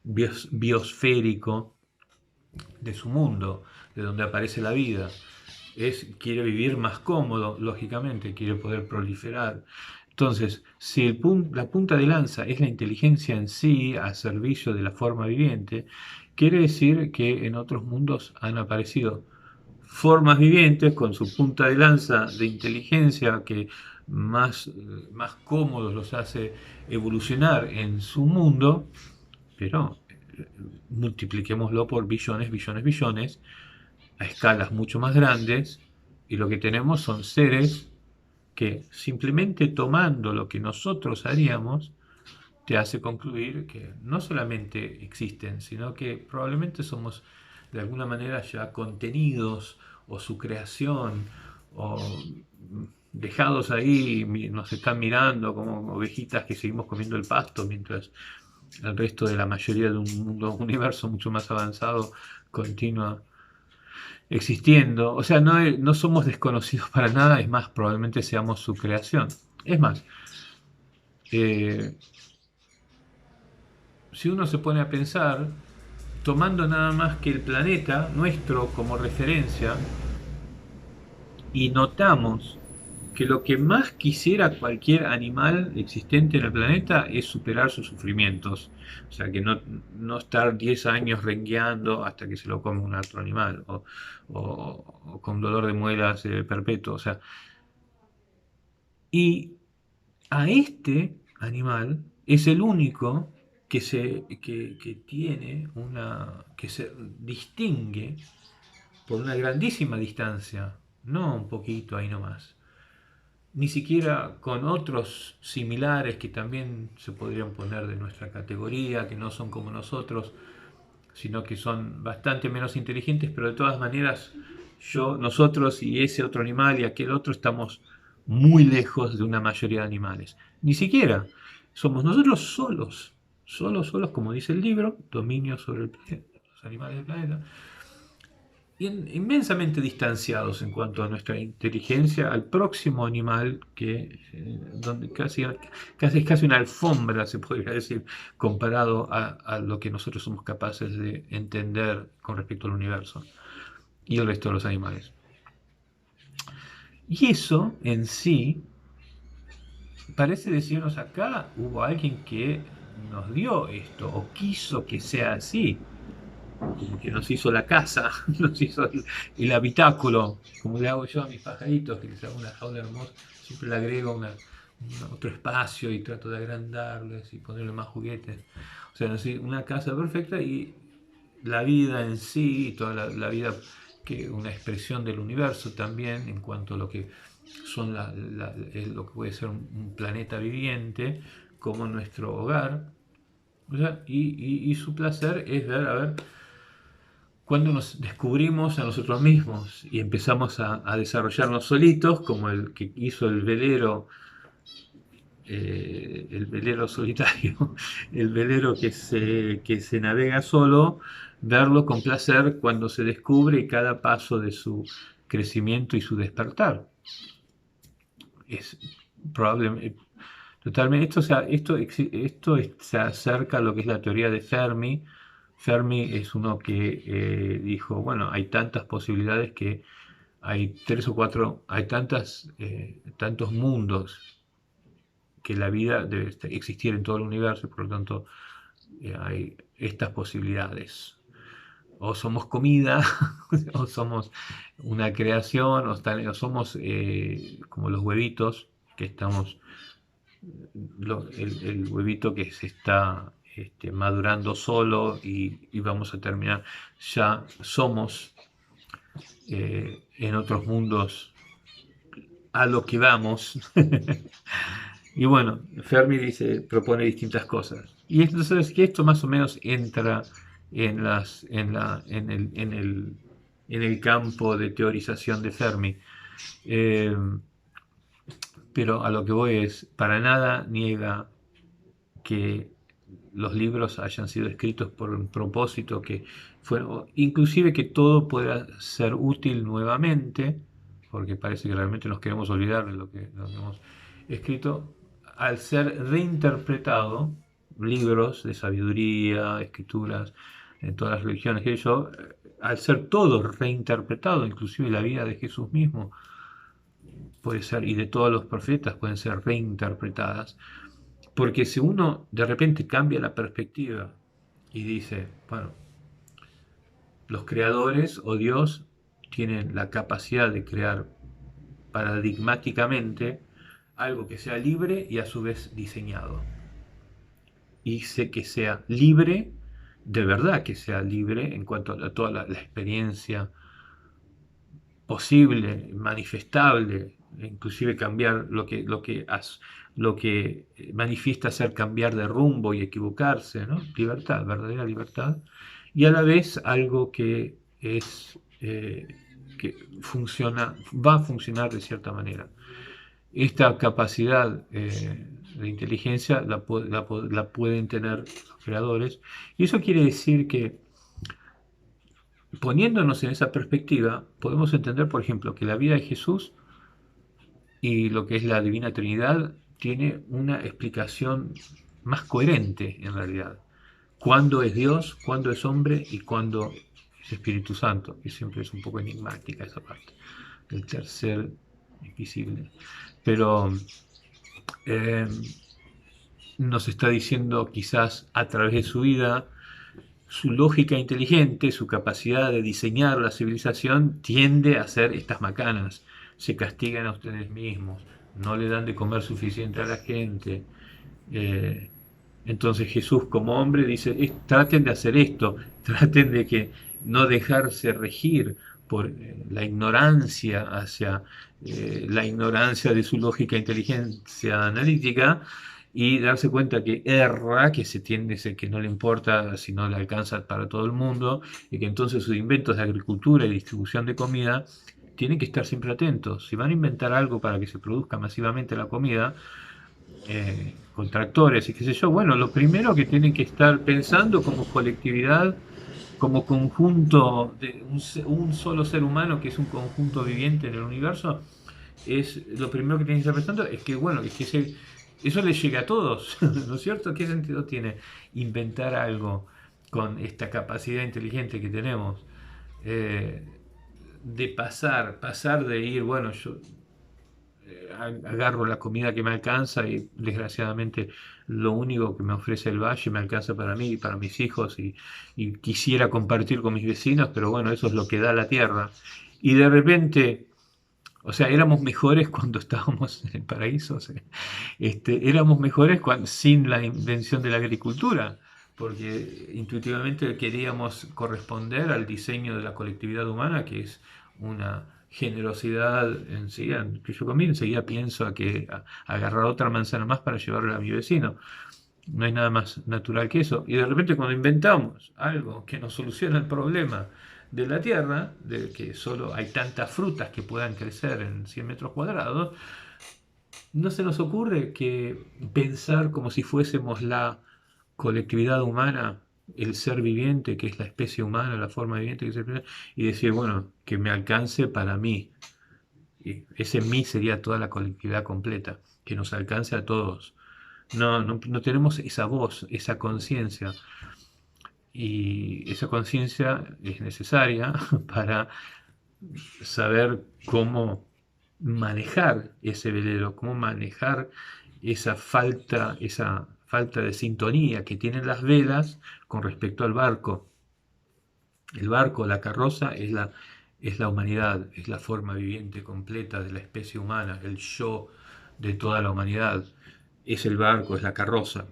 biosférico de su mundo, de donde aparece la vida. Quiere vivir más cómodo, lógicamente, quiere poder proliferar. Entonces, si la punta de lanza es la inteligencia en sí, a servicio de la forma viviente, quiere decir que en otros mundos han aparecido formas vivientes con su punta de lanza de inteligencia que más cómodos los hace evolucionar en su mundo, pero multipliquémoslo por billones, billones, billones, a escalas mucho más grandes, y lo que tenemos son seres que simplemente tomando lo que nosotros haríamos, te hace concluir que no solamente existen, sino que probablemente somos de alguna manera ya contenidos, o su creación, o dejados ahí, nos están mirando como ovejitas que seguimos comiendo el pasto mientras el resto de la mayoría de un mundo, un universo mucho más avanzado continúa existiendo. O sea, no somos desconocidos para nada, es más, probablemente seamos su creación. Es más, eh, si uno se pone a pensar, tomando nada más que el planeta nuestro como referencia, y notamos que lo que más quisiera cualquier animal existente en el planeta es superar sus sufrimientos. O sea, que no estar 10 años rengueando hasta que se lo come un otro animal, o con dolor de muelas perpetuo. O sea, y a este animal es el único que tiene que se distingue por una grandísima distancia, no un poquito ahí nomás, ni siquiera con otros similares que también se podrían poner de nuestra categoría, que no son como nosotros, sino que son bastante menos inteligentes, pero de todas maneras nosotros y ese otro animal y aquel otro estamos muy lejos de una mayoría de animales. Ni siquiera somos nosotros solos, como dice el libro, dominio sobre los animales del planeta, inmensamente distanciados en cuanto a nuestra inteligencia al próximo animal donde es casi una alfombra, se podría decir, comparado a lo que nosotros somos capaces de entender con respecto al universo y el resto de los animales. Y eso en sí parece decirnos: acá hubo alguien que nos dio esto o quiso que sea así, como que nos hizo la casa, nos hizo el habitáculo, como le hago yo a mis pajaritos, que les hago una jaula hermosa, siempre le agrego otro espacio y trato de agrandarles y ponerle más juguetes. O sea, una casa perfecta, y la vida en sí, y toda la vida, que una expresión del universo también en cuanto a lo que son lo que puede ser un planeta viviente como nuestro hogar. O sea, y su placer es ver, a ver, cuando nos descubrimos a nosotros mismos y empezamos a desarrollarnos solitos, como el que hizo el velero solitario, el velero que se navega solo, verlo con placer cuando se descubre cada paso de su crecimiento y su despertar. Es probablemente totalmente esto, o sea, esto se acerca a lo que es la teoría de Fermi. Fermi es uno que dijo: bueno, hay tantas posibilidades, que hay tres o cuatro, hay tantos mundos, que la vida debe existir en todo el universo, y por lo tanto hay estas posibilidades. O somos comida, o somos una creación, o somos como los huevitos, que estamos, el huevito que se está madurando solo, y vamos a terminar, ya somos en otros mundos a lo que vamos. Y bueno, Fermi propone distintas cosas. Y entonces que esto más o menos entra en el campo de teorización de Fermi. Eh, pero a lo que voy es: para nada niega que los libros hayan sido escritos por un propósito, inclusive que todo pueda ser útil nuevamente, porque parece que realmente nos queremos olvidar de lo que hemos escrito, al ser reinterpretado, libros de sabiduría, escrituras en todas las religiones, al ser todo reinterpretado, inclusive la vida de Jesús mismo puede ser, y de todos los profetas, pueden ser reinterpretadas. Porque si uno de repente cambia la perspectiva y dice: bueno, los creadores o Dios tienen la capacidad de crear paradigmáticamente algo que sea libre y a su vez diseñado, y sé que sea libre, de verdad que sea libre en cuanto a toda la experiencia posible, manifestable, inclusive cambiar lo que manifiesta ser cambiar de rumbo y equivocarse, ¿no? Libertad, verdadera libertad, y a la vez algo que que va a funcionar de cierta manera. Esta capacidad de inteligencia la pueden tener los creadores, y eso quiere decir que, poniéndonos en esa perspectiva, podemos entender, por ejemplo, que la vida de Jesús y lo que es la Divina Trinidad tiene una explicación más coherente, en realidad. ¿Cuándo es Dios, cuándo es hombre y cuándo es Espíritu Santo? Que siempre es un poco enigmática esa parte, el tercer invisible. Pero nos está diciendo, quizás a través de su vida, su lógica inteligente, su capacidad de diseñar la civilización, tiende a hacer estas macanas. Se castigan a ustedes mismos, no le dan de comer suficiente a la gente. Entonces Jesús, como hombre, dice: traten de hacer esto, traten de que no dejarse regir por la ignorancia de su lógica inteligencia analítica, y darse cuenta que erra, que se tiende, que no le importa si no le alcanza para todo el mundo, y que entonces sus inventos de agricultura y distribución de comida tienen que estar siempre atentos. Si van a inventar algo para que se produzca masivamente la comida, con tractores y qué sé yo, bueno, lo primero que tienen que estar pensando como colectividad, como conjunto de un solo ser humano que es un conjunto viviente en el universo, es lo primero que tienen que estar pensando es que, bueno, es que eso les llegue a todos, ¿no es cierto? ¿Qué sentido tiene inventar algo con esta capacidad inteligente que tenemos? Eh, de pasar de ir, bueno, yo agarro la comida que me alcanza y desgraciadamente lo único que me ofrece el valle me alcanza para mí y para mis hijos y quisiera compartir con mis vecinos, pero bueno, eso es lo que da la tierra. Y de repente, o sea, éramos mejores cuando estábamos en el paraíso, o sea, éramos mejores sin la invención de la agricultura, porque intuitivamente queríamos corresponder al diseño de la colectividad humana, que es una generosidad enseguida, que yo comí, enseguida pienso a agarrar otra manzana más para llevarla a mi vecino. No hay nada más natural que eso. Y de repente cuando inventamos algo que nos soluciona el problema de la Tierra, de que solo hay tantas frutas que puedan crecer en 100 metros cuadrados, no se nos ocurre que pensar como si fuésemos la colectividad humana, el ser viviente, que es la especie humana, la forma viviente que es el planeta, y decir, bueno, que me alcance para mí. Y ese mí sería toda la colectividad completa, que nos alcance a todos. No tenemos esa voz, esa conciencia. Y esa conciencia es necesaria para saber cómo manejar ese velero, cómo manejar esa falta de sintonía que tienen las velas con respecto al barco. El barco, la carroza, es la humanidad, es la forma viviente completa de la especie humana, el yo de toda la humanidad. Es el barco, es la carroza.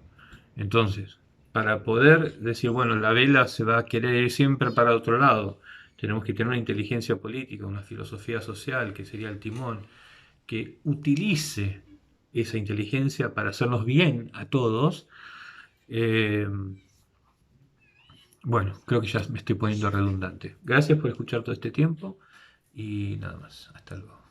Entonces, para poder decir, bueno, la vela se va a querer ir siempre para otro lado, tenemos que tener una inteligencia política, una filosofía social, que sería el timón, que utilice esa inteligencia para hacernos bien a todos. Eh, bueno, creo que ya me estoy poniendo redundante. Gracias por escuchar todo este tiempo y nada más. Hasta luego.